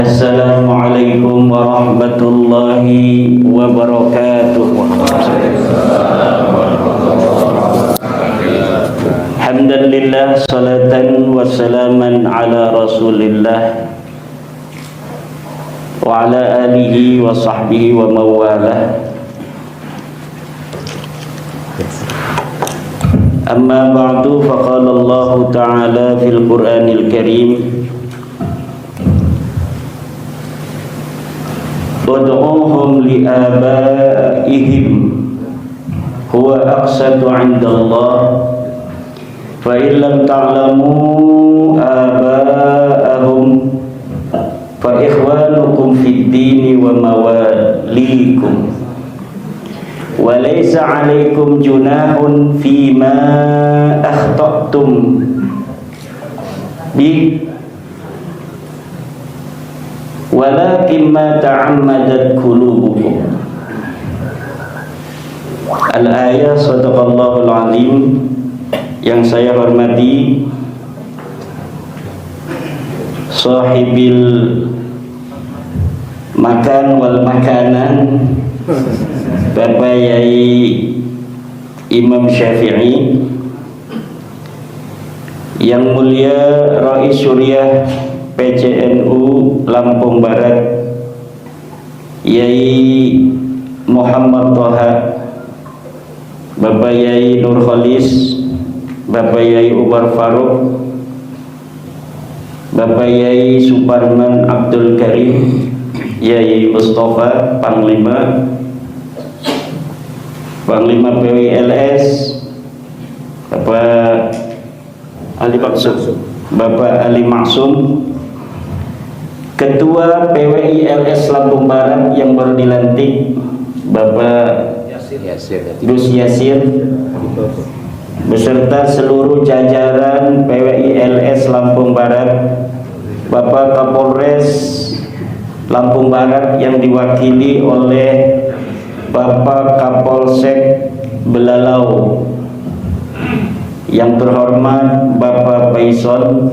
Assalamualaikum warahmatullahi wabarakatuh. Alhamdulillah, salatan wa salaman ala rasulillah wa ala alihi wa sahbihi wa mawalah. Amma ba'du, faqala Allah ta'ala fil Qur'anil Karim, ud'uhum li'abaihim huwa aqsatu 'inda Allah fa in lam ta'lamu aba'ahum fa ikhwanukum fid dini wa mawalikum wa laysa 'alaikum junahun fima akhta'tum bi walakin ma ta'ammadat qulubukum. Al-ayah, sadaqallahul azim. Yang saya hormati sahibil makan wal makanan, Bapak Yai Imam Syafi'i, yang mulia Rais Syuriah PCNU Lampung Barat Yai Muhammad Toha, Bapak Yai Nur Khalis, Bapak Yai Umar Faruk, Bapak Yai Suparman Abdul Karim, Yai Mustafa Panglima PWLS, Bapak Ali Maksum, Ketua PWILS Lampung Barat yang baru dilantik, Bapak Gus Yasir, beserta seluruh jajaran PWILS Lampung Barat, Bapak Kapolres Lampung Barat yang diwakili oleh Bapak Kapolsek Belalau, yang terhormat Bapak Baison,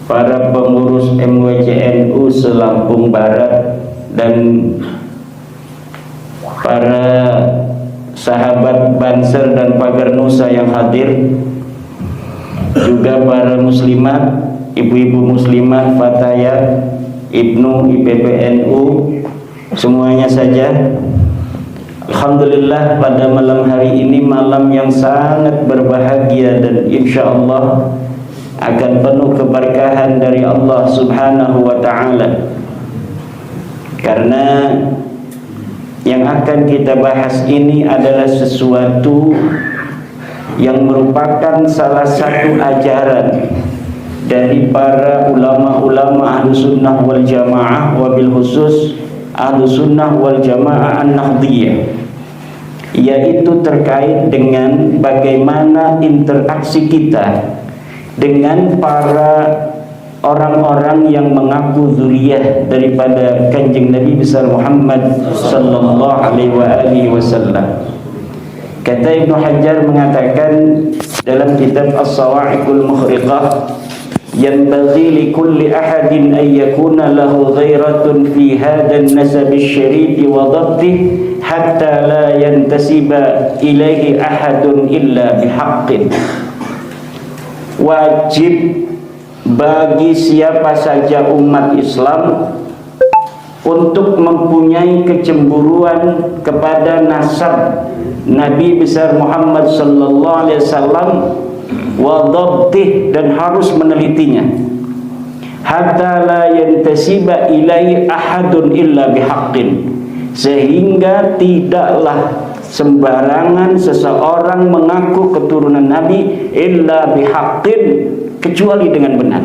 para pengurus MWCNU se-Lampung Barat, dan para sahabat Banser dan Pagar Nusa yang hadir, juga para muslimat, ibu-ibu muslimat, fatayat, ibnu IPPNU, semuanya saja. Alhamdulillah, pada malam hari ini malam yang sangat berbahagia dan insya Allah akan penuh keberkahan dari Allah Subhanahu wa ta'ala, karena yang akan kita bahas ini adalah sesuatu yang merupakan salah satu ajaran dari para ulama-ulama Ahlus Sunnah wal Jamaah, wabil khusus Ahlus Sunnah wal Jamaah An-Nahdiyah, yaitu terkait dengan bagaimana interaksi kita dengan para orang-orang yang mengaku zuriyah daripada Kanjeng Nabi besar Muhammad sallallahu alaihi wasallam. Kata Ibnu Hajar mengatakan dalam kitab As-Sawa'iqul Mukhriqah, yanbaghi li kulli ahadin an yakuna lahu ghairatun fi hadha an-nasab asy-syarif wa dhabtihi hatta la yantasiba ilaihi ahadun illa bihaqqin. Wajib bagi siapa saja umat Islam untuk mempunyai kecemburuan kepada nasab Nabi besar Muhammad sallallahu alaihi wasallam wa dhabtih, dan harus menelitinya, hatta la yantasiba ilai ahadun illa bihaqqin, sehingga tidaklah sembarangan seseorang mengaku keturunan Nabi illa bihaqqin, kecuali dengan benar.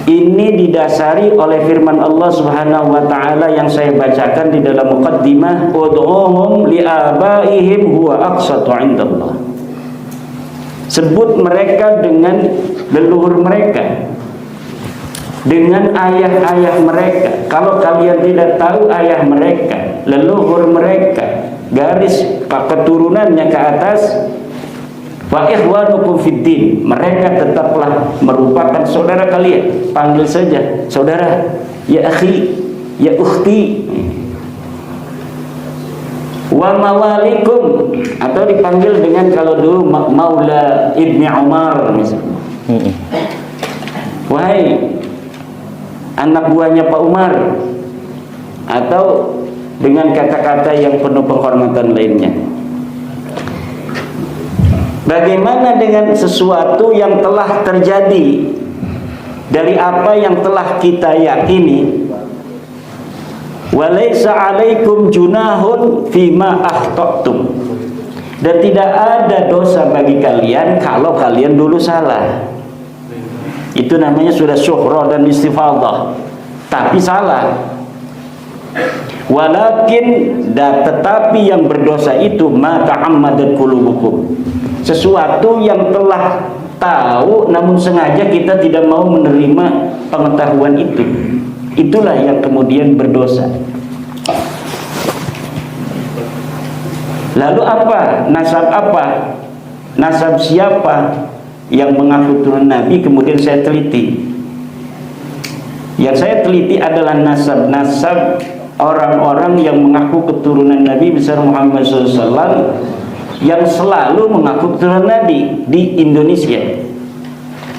Ini didasari oleh firman Allah Subhanahu wa ta'ala yang saya bacakan di dalam muqaddimah, ud'uhum li'abaihim huwa aqsatu 'indallah. Sebut mereka dengan leluhur mereka, dengan ayah-ayah mereka. Kalau kalian tidak tahu ayah mereka, leluhur mereka, garis keturunannya ke atas, Wa ikhwanukum fiddin, mereka tetaplah merupakan saudara kalian. Panggil saja saudara, ya akhi, ya ukhti. Wa mawalikum, atau dipanggil dengan kalau dulu Maula Ibni Umar misalnya. Wahai anak buahnya Pak Umar, atau dengan kata-kata yang penuh penghormatan lainnya. Bagaimana dengan sesuatu yang telah terjadi dari apa yang telah kita yakini? Walaysa 'alaikum junahun fima akhta'tum. Dan tidak ada dosa bagi kalian kalau kalian dulu salah. Itu namanya sudah syuhra dan istifadhah. Tapi salah. Walakin tetapi yang berdosa itu ma ta'ammadat qulubukum. Sesuatu yang telah tahu namun sengaja kita tidak mau menerima pengetahuan itu. Itulah yang kemudian berdosa. Lalu apa? Nasab apa? Nasab siapa yang mengaku turun Nabi? Kemudian saya teliti. Yang saya teliti adalah nasab-nasab orang-orang yang mengaku keturunan Nabi besar Muhammad SAW, yang selalu mengaku keturunan Nabi di Indonesia.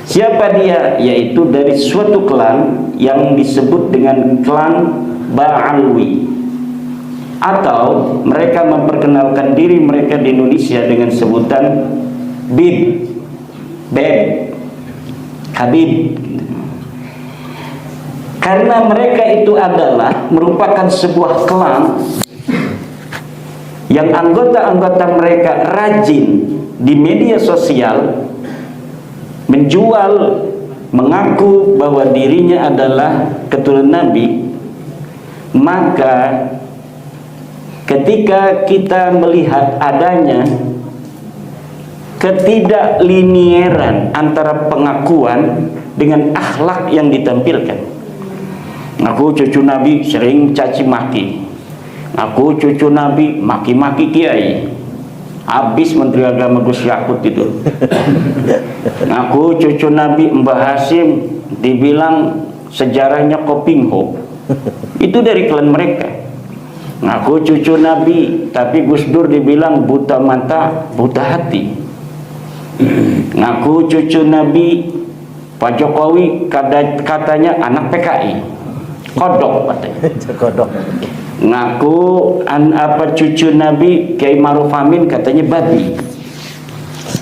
Siapa dia? Yaitu dari suatu klan yang disebut dengan klan Ba'alwi, atau mereka memperkenalkan diri mereka di Indonesia dengan sebutan Habib. Karena mereka itu adalah merupakan sebuah klan yang anggota-anggota mereka rajin di media sosial menjual, mengaku bahwa dirinya adalah keturunan Nabi. Maka ketika kita melihat adanya ketidaklinieran antara pengakuan dengan akhlak yang ditampilkan. Aku cucu Nabi sering caci maki. Aku cucu Nabi maki-maki kiai. Habis Menteri Agama Gus Yakut itu. Aku cucu Nabi Mbah Hasim dibilang sejarahnya Kopingho. Itu dari klan mereka. Aku cucu Nabi tapi Gus Dur dibilang buta mata, buta hati. Ngaku cucu Nabi Pak Jokowi katanya anak PKI, kodok katanya. Kodok. Ngaku cucu Nabi Kiai Maruf Amin katanya babi.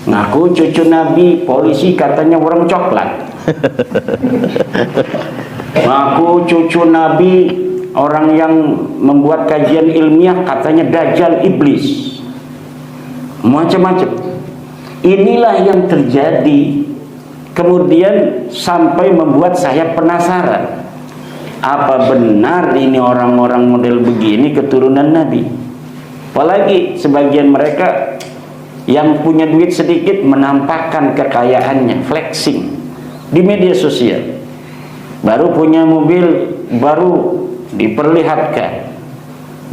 Ngaku cucu Nabi polisi katanya orang coklat. Ngaku cucu Nabi orang yang membuat kajian ilmiah katanya dajjal iblis. Macam-macam. Inilah yang terjadi, kemudian sampai membuat saya penasaran. Apa benar ini orang-orang model begini keturunan Nabi? Apalagi sebagian mereka yang punya duit sedikit menampakkan kekayaannya, flexing di media sosial. Baru punya mobil baru diperlihatkan.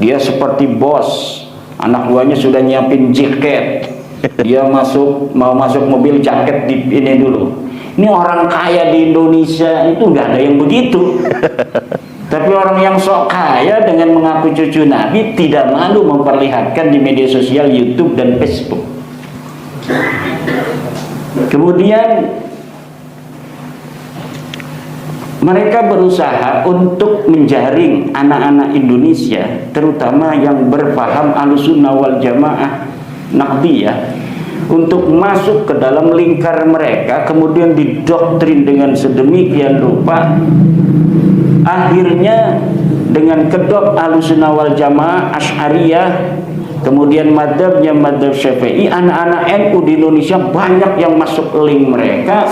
Dia seperti bos, anak buahnya sudah nyiapin jaket. Dia mau masuk mobil, jaket di ini dulu. Ini orang kaya di Indonesia itu nggak ada yang begitu. Tapi orang yang sok kaya dengan mengaku cucu Nabi tidak malu memperlihatkan di media sosial YouTube dan Facebook. Kemudian mereka berusaha untuk menjaring anak-anak Indonesia, terutama yang berpaham Ahlussunnah wal Jamaah Naqdiyah, untuk masuk ke dalam lingkar mereka, kemudian didoktrin dengan sedemikian rupa. Akhirnya dengan kedok Ahlussunnah wal Jamaah Asy'ariyah, kemudian madzhabnya madzhab Syafi'i, anak-anak NU di Indonesia banyak yang masuk link mereka.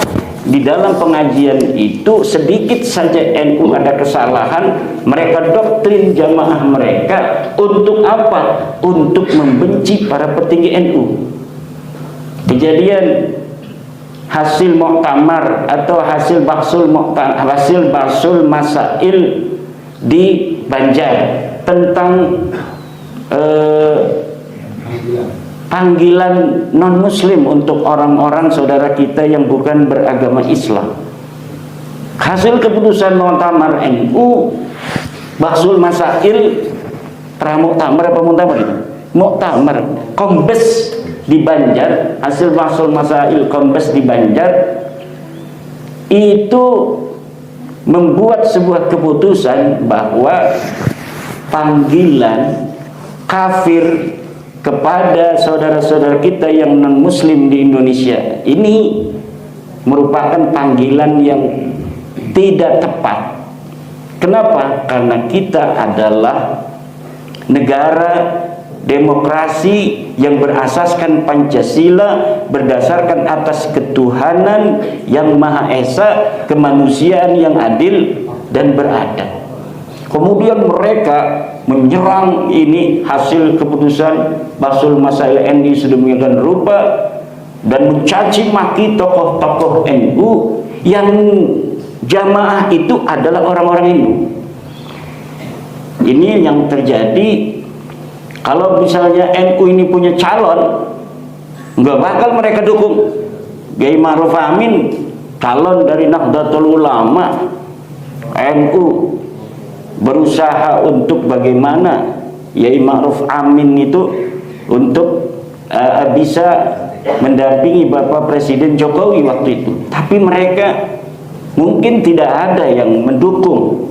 Di dalam pengajian itu sedikit saja NU ada kesalahan, mereka doktrin jamaah mereka untuk apa? Untuk membenci para petinggi NU. Kejadian hasil muktamar atau hasil bahsul masail di Banjar tentang panggilan non muslim untuk orang-orang saudara kita yang bukan beragama Islam. Hasil keputusan Muktamar NU Bahsul Masail Pramuktamar apa Muktamar itu? Muktamar Kombes di Banjar, hasil Bahsul Masail Kombes di Banjar itu membuat sebuah keputusan bahwa panggilan kafir kepada saudara-saudara kita yang non muslim di Indonesia ini merupakan panggilan yang tidak tepat. Kenapa? Karena kita adalah negara demokrasi yang berasaskan Pancasila, berdasarkan atas ketuhanan yang Maha Esa, kemanusiaan yang adil dan beradab. Kemudian mereka menyerang ini hasil keputusan Bahsul Masail NU sedemikian rupa dan mencaci maki tokoh-tokoh NU yang jamaah itu adalah orang-orang NU. Ini yang terjadi. Kalau misalnya NU ini punya calon, nggak bakal mereka dukung. Kiai Ma'ruf Amin calon dari Nahdlatul Ulama, NU berusaha untuk bagaimana Kiai Ma'ruf Amin itu untuk bisa mendampingi Bapak Presiden Jokowi waktu itu. Tapi mereka mungkin tidak ada yang mendukung.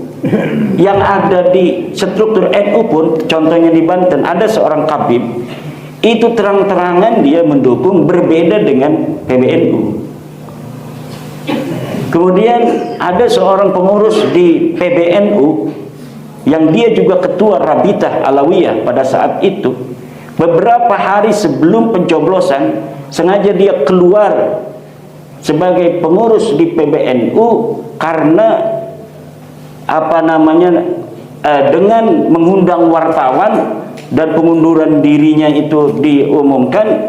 Yang ada di struktur NU pun, contohnya di Banten ada seorang kabib itu terang-terangan dia mendukung berbeda dengan PBNU. Kemudian ada seorang pengurus di PBNU yang dia juga ketua Rabitah Alawiyah pada saat itu, beberapa hari sebelum pencoblosan sengaja dia keluar sebagai pengurus di PBNU karena dengan mengundang wartawan dan pengunduran dirinya itu diumumkan.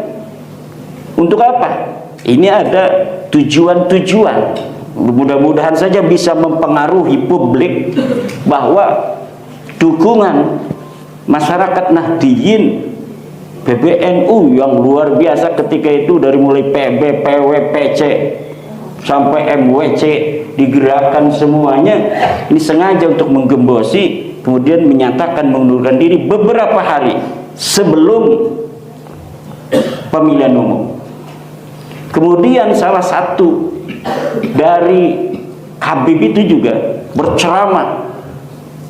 Untuk apa? Ini ada tujuan-tujuan. Mudah-mudahan saja bisa mempengaruhi publik bahwa dukungan masyarakat Nahdliyin PBNU yang luar biasa ketika itu, dari mulai PB, PW, PC sampai MWC digerakkan semuanya, ini sengaja untuk menggembosi, kemudian menyatakan mengundurkan diri beberapa hari sebelum pemilihan umum. Kemudian salah satu dari Habib itu juga berceramah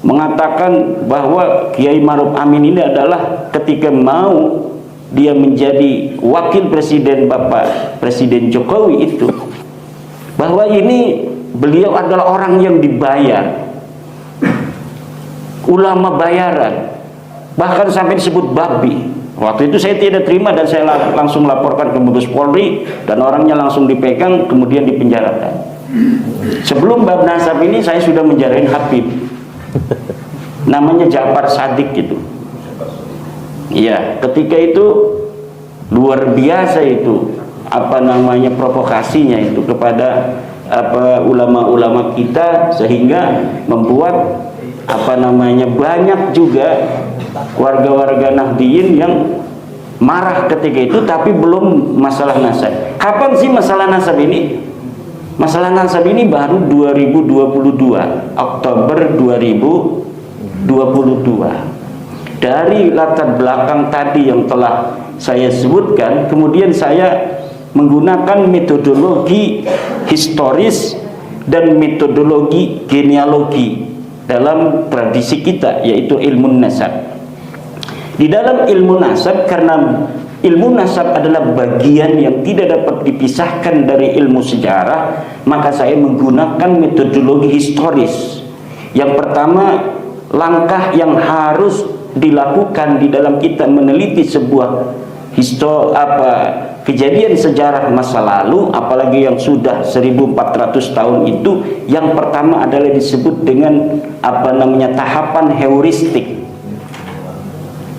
mengatakan bahwa Kiai Ma'ruf Amin ini adalah ketika mau dia menjadi wakil presiden Bapak Presiden Jokowi itu, bahwa ini beliau adalah orang yang dibayar, ulama bayaran, bahkan sampai disebut babi. Waktu itu saya tidak terima dan saya langsung laporkan ke Mabes Polri dan orangnya langsung dipegang kemudian dipenjarakan. Sebelum bab nasab ini saya sudah menjarahin Habib, namanya Ja'far Shadiq gitu. Iya, ketika itu luar biasa itu provokasinya itu kepada ulama-ulama kita, sehingga membuat banyak juga warga-warga Nahdliyin yang marah ketika itu. Tapi belum masalah nasab. Kapan sih masalah nasab ini? Masalah nasab ini baru 2022, Oktober 2022. Dari latar belakang tadi yang telah saya sebutkan, kemudian saya menggunakan metodologi historis dan metodologi genealogi dalam tradisi kita, yaitu ilmu nasab. Di dalam ilmu nasab, karena ilmu nasab adalah bagian yang tidak dapat dipisahkan dari ilmu sejarah, maka saya menggunakan metodologi historis. Yang pertama, langkah yang harus dilakukan di dalam kita meneliti sebuah kejadian sejarah masa lalu, apalagi yang sudah 1400 tahun itu, yang pertama adalah disebut dengan tahapan heuristik.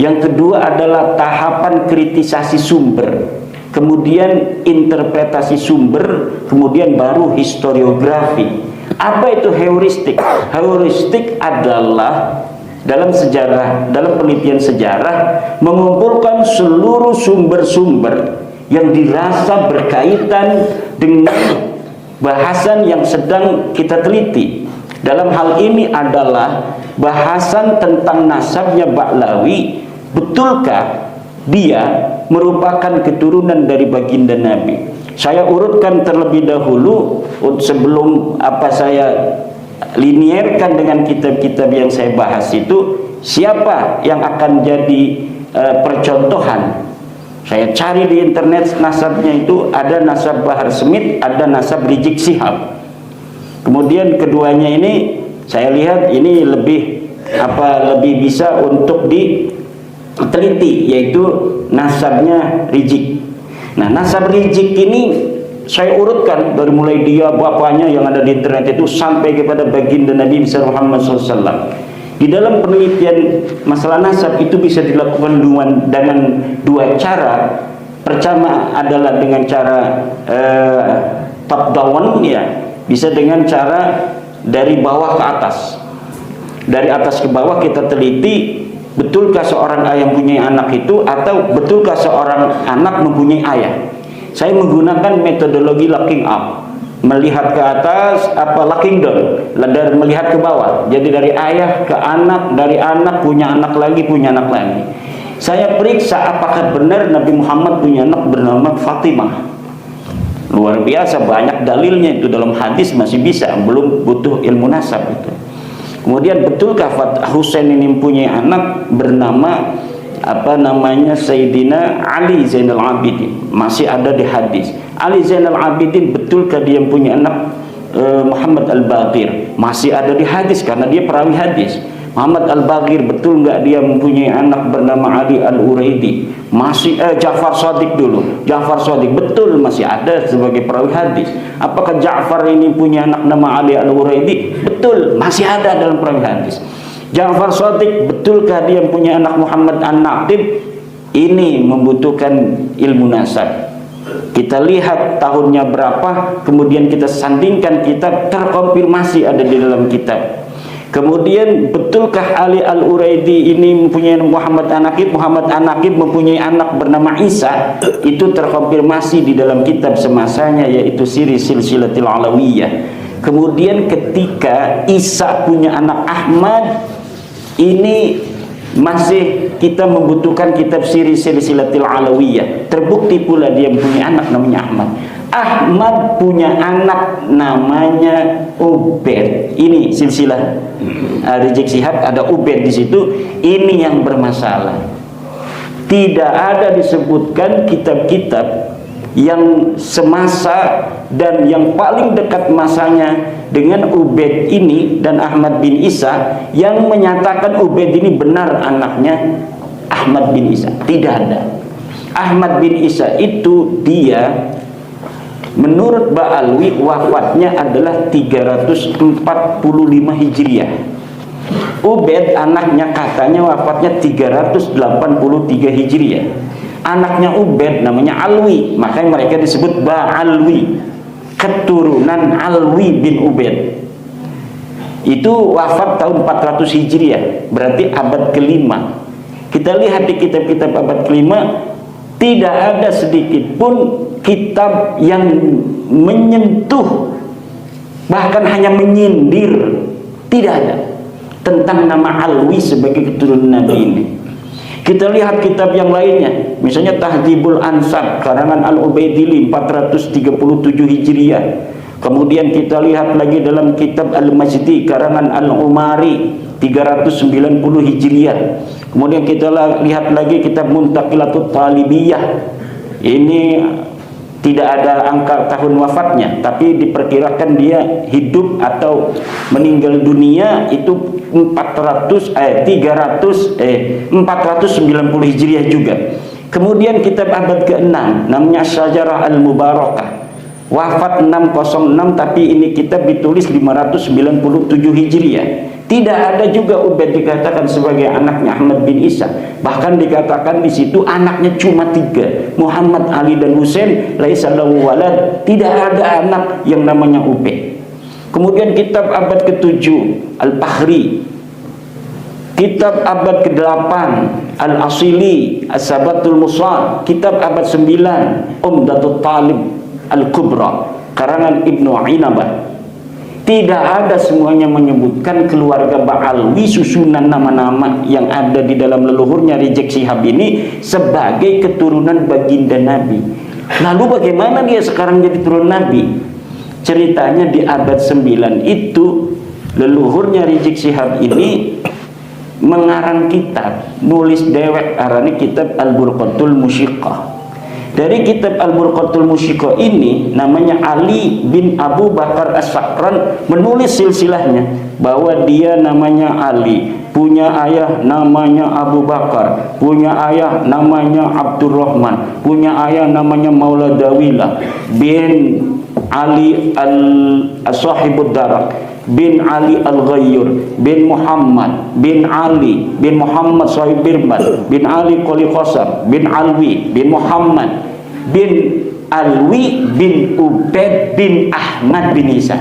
Yang kedua adalah tahapan kritisasi sumber, kemudian interpretasi sumber, kemudian baru historiografi. Apa itu heuristik? Heuristik adalah dalam sejarah, dalam penelitian sejarah, mengumpulkan seluruh sumber-sumber yang dirasa berkaitan dengan bahasan yang sedang kita teliti. Dalam hal ini adalah bahasan tentang nasabnya Ba'lawi. Betulkah dia merupakan keturunan dari baginda Nabi? Saya urutkan terlebih dahulu sebelum saya linierkan dengan kitab-kitab yang saya bahas itu, siapa yang akan jadi percontohan. Saya cari di internet nasabnya itu, ada nasab Bahar Smith, ada nasab Rizik Syihab. Kemudian keduanya ini saya lihat ini lebih bisa untuk diteliti, yaitu nasabnya Rizik. Nah, nasab Rizik ini saya urutkan dari mulai dia bapaknya yang ada di internet itu sampai kepada baginda Nabi Muhammad SAW. Di dalam penelitian masalah nasab itu bisa dilakukan dengan dua cara. Pertama adalah dengan cara top down, ya, bisa dengan cara dari bawah ke atas. Dari atas ke bawah kita teliti, betulkah seorang ayah mempunyai anak itu, atau betulkah seorang anak mempunyai ayah. Saya menggunakan metodologi looking up, melihat ke atas, looking down, dari melihat ke bawah. Jadi dari ayah ke anak, dari anak punya anak lagi, punya anak lagi. Saya periksa apakah benar Nabi Muhammad punya anak bernama Fatimah. Luar biasa banyak dalilnya itu, dalam hadis masih bisa, belum butuh ilmu nasab itu. Kemudian betulkah Husain ini mempunyai anak bernama Sayyidina Ali Zainal Abidin? Masih ada di hadis. Ali Zainal Abidin, betulkah dia punya anak Muhammad Al-Baqir? Masih ada di hadis karena dia perawi hadis. Muhammad Al-Baqir, betul nggak dia mempunyai anak bernama Ali Al-Uraidi? Masih Ja'far Shadiq dulu. Ja'far Shadiq betul masih ada sebagai perawi hadis. Apakah Ja'far ini punya anak nama Ali Al-Uraidi? Betul, masih ada dalam perawi hadis. Ja'far Shadiq, betulkah dia punya anak Muhammad An-Naqib? Ini membutuhkan ilmu nasab. Kita lihat tahunnya berapa, kemudian kita sandingkan kitab, terkonfirmasi ada di dalam kitab. Kemudian betulkah Ali Al-Uraidi ini mempunyai Muhammad An-Naqib? Muhammad An-Naqib mempunyai anak bernama Isa. Itu terkonfirmasi di dalam kitab semasanya, yaitu Siri Silsilatil Alawiyah. Kemudian ketika Isa punya anak Ahmad, ini masih kita membutuhkan kitab Siri Silsilatil Alawiyah. Terbukti pula dia mempunyai anak namanya Ahmad. Ahmad punya anak namanya Ubaid. Ini silsilah Rizik Syihab, ada Ubaid di situ. Ini yang bermasalah. Tidak ada disebutkan kitab-kitab yang semasa dan yang paling dekat masanya dengan Ubaid ini dan Ahmad bin Isa yang menyatakan Ubaid ini benar anaknya Ahmad bin Isa. Tidak ada. Ahmad bin Isa itu dia menurut Ba'alwi wafatnya adalah 345 Hijriah. Ubaid anaknya katanya wafatnya 383 Hijriah. Anaknya Ubaid namanya Alwi, makanya mereka disebut Ba'alwi, keturunan Alwi bin Ubaid. Itu wafat tahun 400 Hijriah, berarti abad kelima. Kita lihat di kitab-kitab abad kelima, tidak ada sedikit pun kitab yang menyentuh, bahkan hanya menyindir, tidak ada tentang nama Alwi sebagai keturunan Nabi ini. Kita lihat kitab yang lainnya, misalnya Tahdzibul Ansab karangan Al-Ubaidili 437 Hijriah. Kemudian kita lihat lagi dalam kitab Al-Majdi karangan Al-Umari 390 Hijriah. Kemudian kita lihat lagi kitab Muntaqilatut Talibiyah. Ini tidak ada angka tahun wafatnya, tapi diperkirakan dia hidup atau meninggal dunia itu 490 Hijriah juga. Kemudian kitab abad ke-6 namanya Syajarah Al-Mubarakah, wafat 606, tapi ini kitab ditulis 597 Hijriah. Tidak ada juga Ubaid dikatakan sebagai anaknya Ahmad bin Isa. Bahkan dikatakan di situ anaknya cuma 3, Muhammad, Ali dan Husain. Laisa lahu walad, tidak ada anak yang namanya Ubaid. Kemudian kitab abad ke-7 Al-Bahri kitab abad ke-8 Al-Asili As-Sabatul Musad, kitab abad 9 Umdatul Talib Al-Kubra karangan Ibnu Inabah. Tidak ada semuanya menyebutkan keluarga Ba'alwi susunan nama-nama yang ada di dalam leluhurnya Rizik Syihab ini sebagai keturunan baginda Nabi. Lalu bagaimana dia sekarang jadi turun Nabi? Ceritanya di abad 9 itu leluhurnya Rizik Syihab ini mengarang kitab, nulis dewek arane kitab Al-Burqatul Musyiqah. Dari kitab Al-Burqatul Musyiqah ini namanya Ali bin Abu Bakar As-Sakran menulis silsilahnya bahwa dia namanya Ali, punya ayah namanya Abu Bakar, punya ayah namanya Abdurrahman, punya ayah namanya Maula Dawilah bin Ali al-Sahibud Darak bin Ali Al-Ghayyur bin Muhammad bin Ali bin Muhammad Sahib Birman bin Ali Qoli Qasar bin Alwi bin Muhammad bin Alwi bin Ubaid bin Ahmad bin Isa.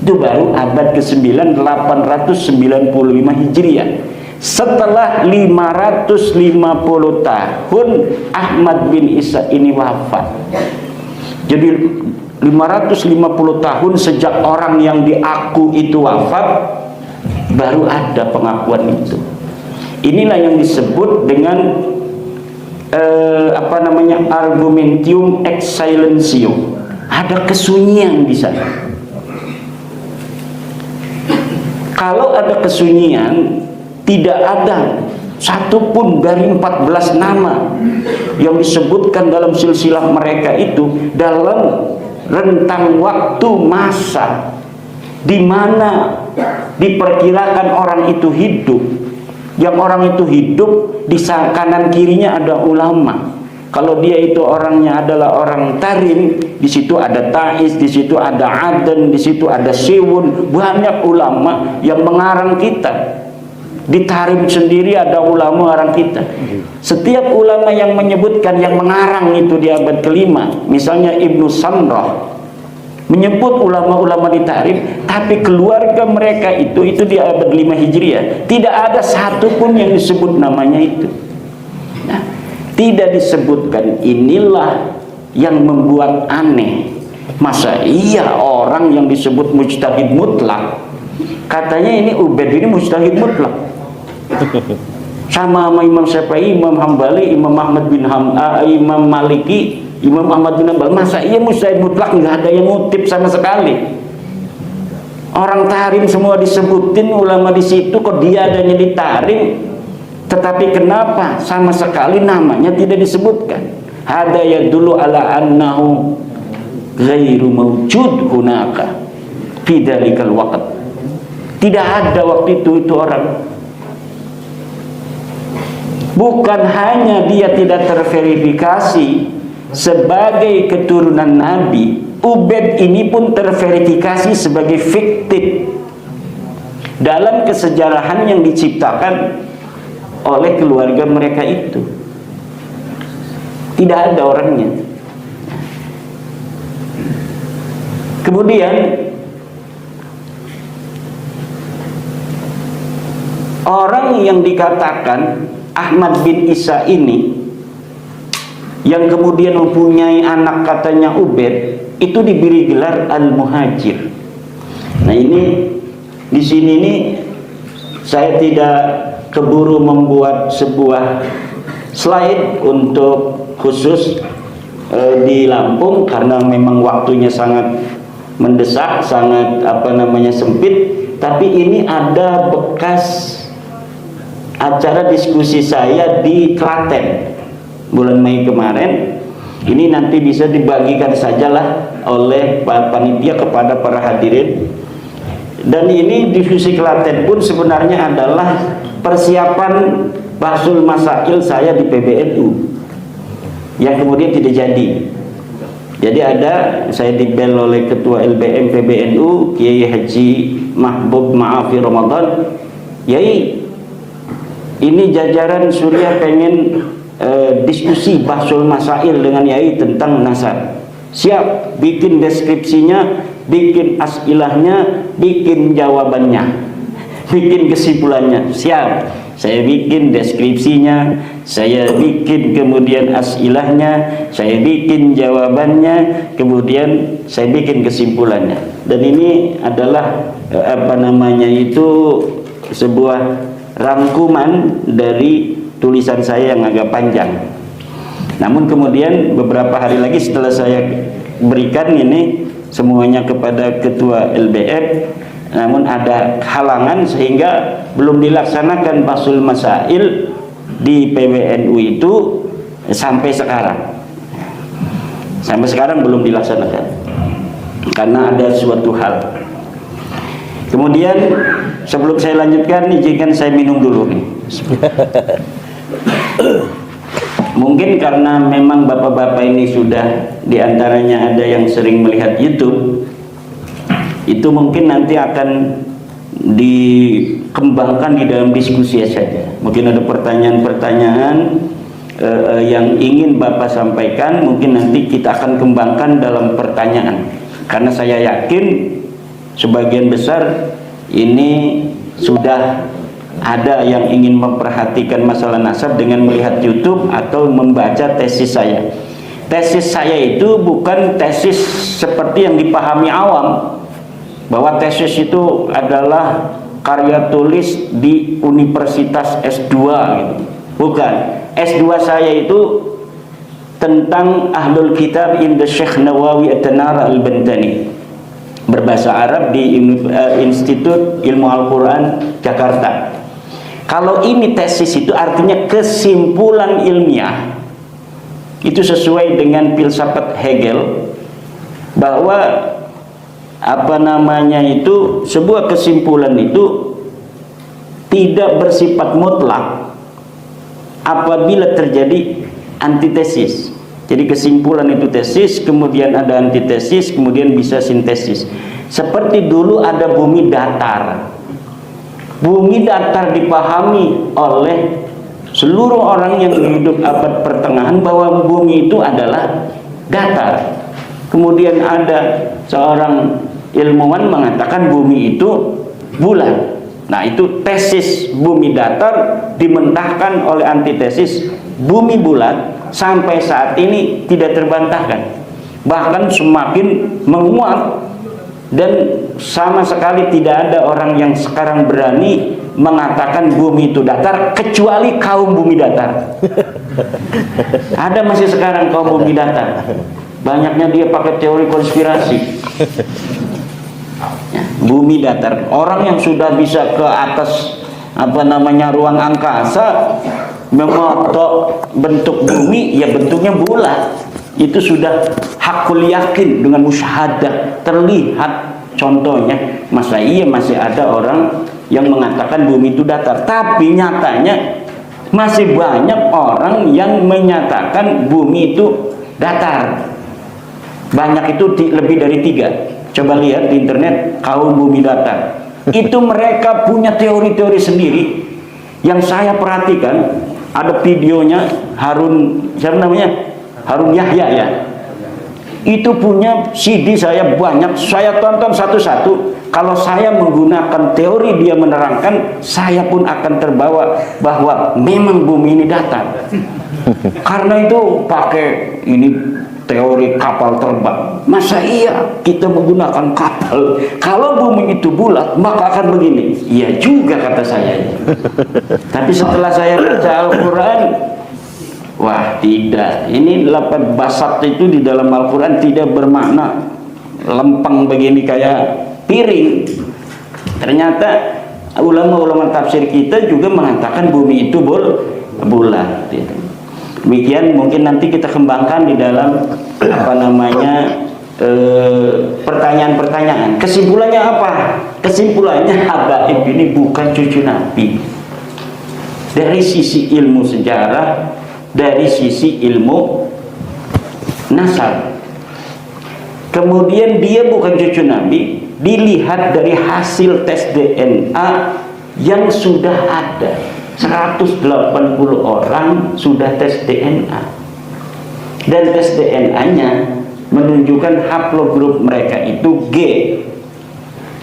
Itu baru abad ke-9 895 Hijriah. Setelah 550 tahun Ahmad bin Isa ini wafat. Jadi 550 tahun sejak orang yang diaku itu wafat, baru ada pengakuan itu. Inilah yang disebut dengan argumentium ex silentio. Ada kesunyian di sana. Kalau ada kesunyian, tidak ada satupun dari 14 nama yang disebutkan dalam silsilah mereka itu dalam rentang waktu masa di mana diperkirakan orang itu hidup. Yang orang itu hidup di kanan kirinya ada ulama. Kalau dia itu orangnya adalah orang Tarim, di situ ada Taiz, di situ ada Aden, di situ ada Siwun, banyak ulama yang mengarang kitab. Di Tarim sendiri ada ulama mengarang kitab. Setiap ulama yang menyebutkan yang mengarang itu di abad ke-5, misalnya Ibnu Samrah menyebut ulama-ulama di Tarim, tapi keluarga mereka itu di abad 5 Hijriah tidak ada satupun yang disebut namanya itu. Nah, tidak disebutkan. Inilah yang membuat aneh. Masa iya orang yang disebut mujtahid mutlak, katanya ini Ubaid ini mujtahid mutlak, sama Imam Syafi'i, Imam Hambali, Imam Ahmad bin Imam Maliki, Imam Ahmad bin Hanbal. Masa iya mujtahid mutlak, nggak ada yang ngutip sama sekali. Orang Tarim semua disebutin ulama di situ, kok dia adanya di Tarim, tetapi kenapa sama sekali namanya tidak disebutkan? Hada yadullu ala annahu ghairu mawjud hunaka fi dzalikal waqt. Tidak ada waktu itu orang. Bukan hanya dia tidak terverifikasi sebagai keturunan Nabi, Ubaid ini pun terverifikasi sebagai fiktif dalam kesejarahan yang diciptakan oleh keluarga mereka itu. Tidak ada orangnya. Kemudian orang yang dikatakan Ahmad bin Isa ini, yang kemudian mempunyai anak katanya Ubaid, itu diberi gelar Al-Muhajir. Nah ini di sini nih saya tidak keburu membuat sebuah slide untuk khusus di Lampung karena memang waktunya sangat mendesak, sangat sempit. Tapi ini ada bekas acara diskusi saya di Klaten bulan Mei kemarin. Ini nanti bisa dibagikan sajalah oleh para panitia kepada para hadirin. Dan ini diskusi Klaten pun sebenarnya adalah persiapan Bahsul Masail saya di PBNU yang kemudian tidak jadi. Jadi saya dibel oleh Ketua LBM PBNU Kiai Haji Mahbub Maafi Ramadan, Yai ini jajaran Surya pengen diskusi Bahsul Masail dengan Yai tentang nasab. Siap, bikin deskripsinya, bikin asilahnya, bikin jawabannya. bikin kesimpulannya, siap. Saya bikin deskripsinya, saya bikin kemudian asilahnya, saya bikin jawabannya, kemudian saya bikin kesimpulannya. Dan ini adalah sebuah rangkuman dari tulisan saya yang agak panjang. Namun kemudian beberapa hari lagi setelah saya berikan ini semuanya kepada ketua LBF, namun ada halangan sehingga belum dilaksanakan basul masail di PWNU itu sampai sekarang. Sampai sekarang belum dilaksanakan karena ada suatu hal. Kemudian sebelum saya lanjutkan, izinkan saya minum dulu nih. Mungkin karena memang bapak-bapak ini sudah diantaranya ada yang sering melihat YouTube, itu mungkin nanti akan dikembangkan di dalam diskusi saja. Mungkin ada pertanyaan-pertanyaan yang ingin bapak sampaikan, mungkin nanti kita akan kembangkan dalam pertanyaan. Karena saya yakin sebagian besar ini sudah ada yang ingin memperhatikan masalah nasab dengan melihat YouTube atau membaca tesis saya. Tesis saya itu bukan tesis seperti yang dipahami awam, bahwa tesis itu adalah karya tulis di Universitas S2 gitu. Bukan. S2 saya itu tentang Ahlul Kitab inda Syekh Nawawi At-Tanara Al-Bantani, berbahasa Arab di Institut Ilmu Al-Quran Jakarta. Kalau ini tesis itu artinya kesimpulan ilmiah, itu sesuai dengan filsafat Hegel, bahwa sebuah kesimpulan itu tidak bersifat mutlak apabila terjadi antitesis. Jadi kesimpulan itu tesis, kemudian ada antitesis, kemudian bisa sintesis. Seperti dulu ada bumi datar. Bumi datar dipahami oleh seluruh orang yang hidup abad pertengahan bahwa bumi itu adalah datar. Kemudian ada seorang ilmuwan mengatakan bumi itu bulat. Nah, itu tesis bumi datar dimentahkan oleh antitesis bumi bulat, sampai saat ini tidak terbantahkan. Bahkan semakin menguat, dan sama sekali tidak ada orang yang sekarang berani mengatakan bumi itu datar kecuali kaum bumi datar. Ada masih sekarang kaum bumi datar. Banyaknya dia pakai teori konspirasi. Ya, bumi datar. Orang yang sudah bisa ke atas ruang angkasa, memotok bentuk bumi, ya bentuknya bulat. Itu sudah hakul yakin dengan musyahadah, terlihat. Contohnya, masa iya masih ada orang yang mengatakan bumi itu datar, tapi nyatanya masih banyak orang yang menyatakan bumi itu datar. Banyak, itu lebih dari 3. Coba lihat di internet, kaum bumi datar. Itu mereka punya teori-teori sendiri. Yang saya perhatikan, ada videonya Harun Yahya ya. Itu punya CD saya banyak, saya tonton satu-satu. Kalau saya menggunakan teori dia menerangkan, saya pun akan terbawa bahwa memang bumi ini datar. Karena itu pakai ini teori kapal terbang. Masa iya kita menggunakan kapal? Kalau bumi itu bulat, maka akan begini. Iya juga kata saya. Tapi setelah saya baca Al-Quran, wah tidak, ini 8 basat itu di dalam Al-Quran tidak bermakna lempeng begini kayak piring. Ternyata ulama-ulama tafsir kita juga mengatakan bumi itu bulat gitu. Demikian mungkin nanti kita kembangkan di dalam pertanyaan-pertanyaan. Kesimpulannya apa? Kesimpulannya Habaib ini bukan cucu Nabi. Dari sisi ilmu sejarah, dari sisi ilmu nasab. Kemudian dia bukan cucu Nabi, dilihat dari hasil tes DNA yang sudah ada. 180 orang sudah tes DNA. Dan tes DNA-nya menunjukkan haplogrup mereka itu G.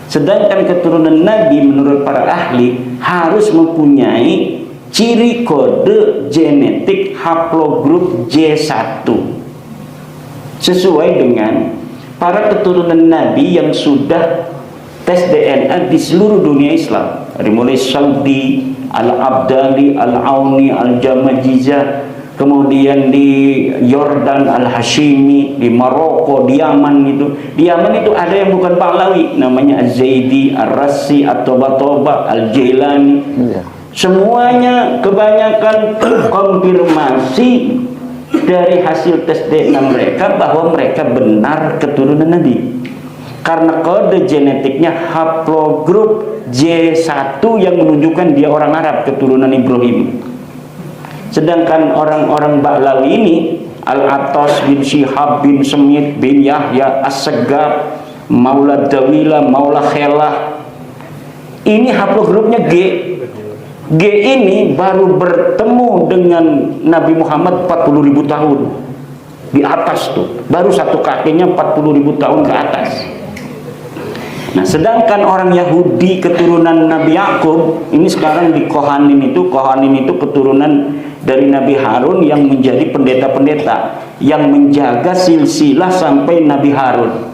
Sedangkan keturunan Nabi menurut para ahli harus mempunyai ciri kode genetik haplogrup J1 sesuai dengan para keturunan Nabi yang sudah tes DNA di seluruh dunia Islam, dari mulai Saudi, Al-Abdali, Al-Auni, Al-Jamajizah, kemudian di Yordan Al-Hashimi, di Maroko, di Yaman itu. Di Yaman itu ada yang bukan Pahlawi, namanya Az-Zaidi, Ar-Rassi, At-Toba-Toba, Al-Jailani. Semuanya kebanyakan konfirmasi dari hasil tes DNA mereka bahwa mereka benar keturunan Nabi. Karena kode genetiknya haplogrup J1 yang menunjukkan dia orang Arab, keturunan Ibrahim. Sedangkan orang-orang Ba'lawi ini, Al-Attas bin Syihab bin Semit bin Yahya As-Segab, Maula Dawila, Maula Khelah, ini haplogrupnya G. G ini baru bertemu dengan Nabi Muhammad 40.000 tahun di atas tuh, baru satu kakinya 40.000 tahun ke atas. Nah, sedangkan orang Yahudi keturunan Nabi Yakub ini sekarang di Kohanim itu keturunan dari Nabi Harun yang menjadi pendeta-pendeta yang menjaga silsilah sampai Nabi Harun.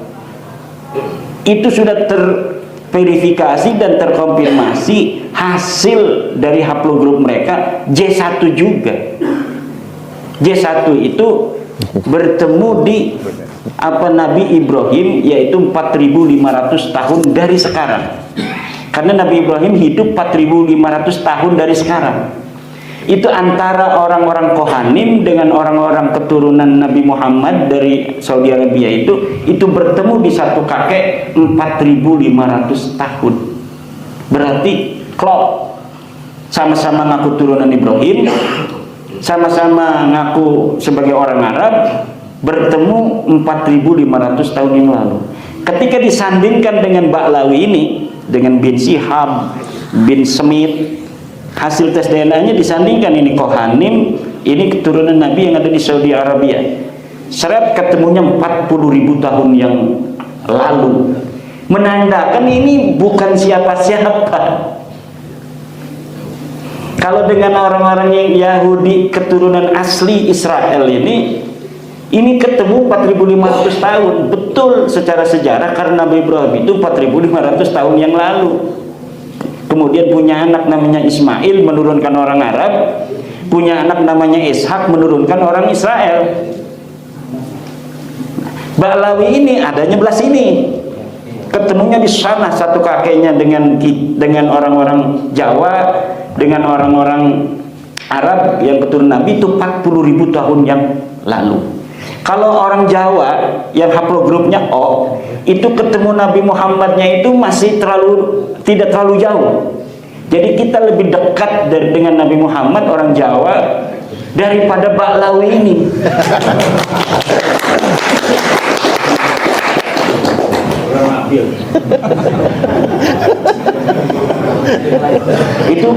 Itu sudah terverifikasi dan terkonfirmasi hasil dari haplogrup mereka J1 juga. J1 itu bertemu di Nabi Ibrahim, yaitu 4.500 tahun dari sekarang. Karena Nabi Ibrahim hidup 4.500 tahun dari sekarang. Itu antara orang-orang Kohanim dengan orang-orang keturunan Nabi Muhammad dari Saudi Arabia itu bertemu di satu kakek 4.500 tahun. Berarti klop, sama-sama ngaku turunan Ibrahim, sama-sama ngaku sebagai orang Arab, bertemu 4.500 tahun yang lalu. Ketika disandingkan dengan Ba'lawi ini, dengan bin Syihab, bin Semit, hasil tes DNA-nya disandingkan, ini Kohanim, ini keturunan Nabi yang ada di Saudi Arabia. Seret ketemunya 40.000 tahun yang lalu. Menandakan ini bukan siapa-siapa. Kalau dengan orang-orang yang Yahudi keturunan asli Israel ini ketemu 4.500 tahun. Betul secara sejarah, karena Nabi Ibrahim itu 4.500 tahun yang lalu. Kemudian punya anak namanya Ismail, menurunkan orang Arab. Punya anak namanya Ishak, menurunkan orang Israel. Ba'lawi ini adanya belah sini. Ketemunya di sana satu kakeknya dengan orang-orang Jawa, dengan orang-orang Arab yang keturunan Nabi itu 40.000 tahun yang lalu. Kalau orang Jawa yang haplogrupnya O, itu ketemu Nabi Muhammadnya itu masih tidak terlalu jauh. Jadi kita lebih dekat dengan Nabi Muhammad orang Jawa daripada Ba'lawi ini. Itu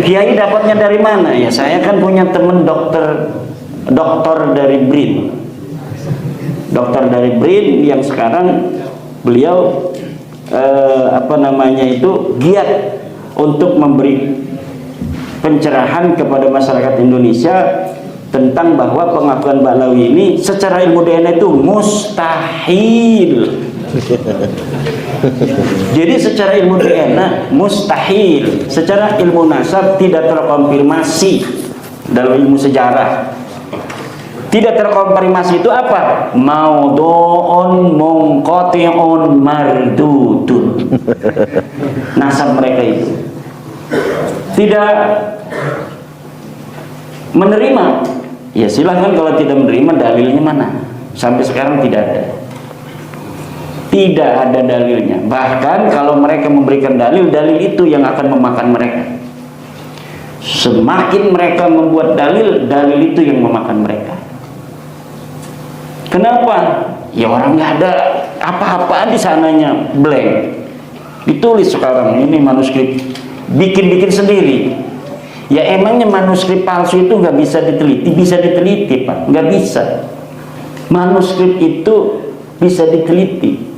Kiai dapatnya dari mana? Ya saya kan punya teman dokter dari BRIN, dokter dari BRIN yang sekarang beliau giat untuk memberi pencerahan kepada masyarakat Indonesia tentang bahwa pengakuan Ba'lawi ini secara ilmu DNA itu mustahil. Jadi secara ilmu DNA mustahil, secara ilmu nasab tidak terkonfirmasi dalam ilmu sejarah. Tidak terkonfirmasi itu apa? Maudhu'un munqati'un mardudun. Nasab mereka itu tidak menerima. Ya silahkan kalau tidak menerima, dalilnya mana? Sampai sekarang tidak ada. Tidak ada dalilnya. Bahkan kalau mereka memberikan dalil itu yang akan memakan mereka. Semakin mereka membuat dalil itu yang memakan mereka. Kenapa? Ya orang nggak ada apa-apaan di sananya, blank. Ditulis sekarang ini manuskrip, bikin sendiri. Ya emangnya manuskrip palsu itu nggak bisa diteliti? Bisa diteliti, Pak. Nggak bisa. Manuskrip itu bisa diteliti.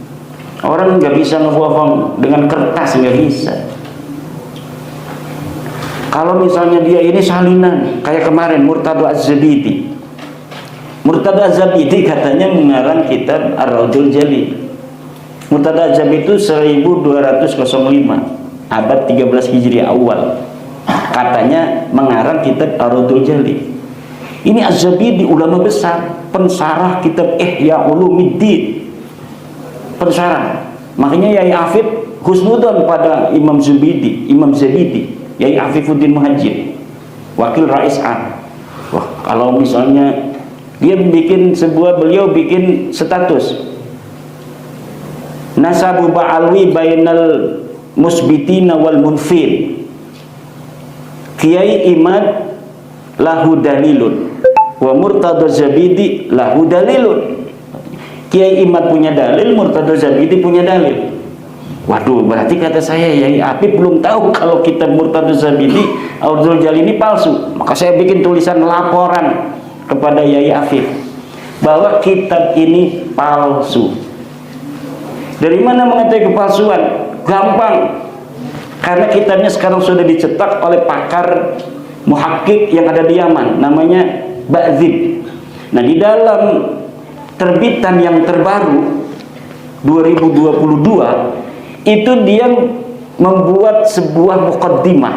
Orang nggak bisa ngebohong dengan kertas, nggak bisa. Kalau misalnya dia ini salinan, kayak kemarin Murtado Az-Zabidi. Murtado Az-Zabidi katanya mengarang kitab Ar-Raudhul Jalil. Murtado Az-Zabidi itu 1205, abad 13 Hijriah awal. Katanya mengarang kitab Ar-Raudhul Jalil. Ini Az-Zabidi ulama besar, pensarah kitab Ihya Ulumuddin. Pensarah. Makanya Yai Afid husnudzon pada Imam Zabidi, Yai Afifuddin Muhajir, wakil Rais A. Wah, kalau misalnya beliau bikin status nasabu ba'alwi bainal musbitina wal munfir, Kiai Imad lahu dalilun wa Murtado Zabidi lahu dalilun. Kiai Imad punya dalil, Murtado Zabidi punya dalil. Waduh, berarti kata saya Yai Afid belum tahu kalau kitab Murtado Zabidi Ar-Raudhul Jalil ini palsu. Maka saya bikin tulisan laporan kepada Yai Afid bahwa kitab ini palsu. Dari mana mengetahui kepalsuan? Gampang. Karena kitabnya sekarang sudah dicetak oleh pakar muhakkik yang ada di Yaman, namanya Ba'dzib. Nah, di dalam terbitan yang terbaru 2022 itu dia membuat sebuah muqaddimah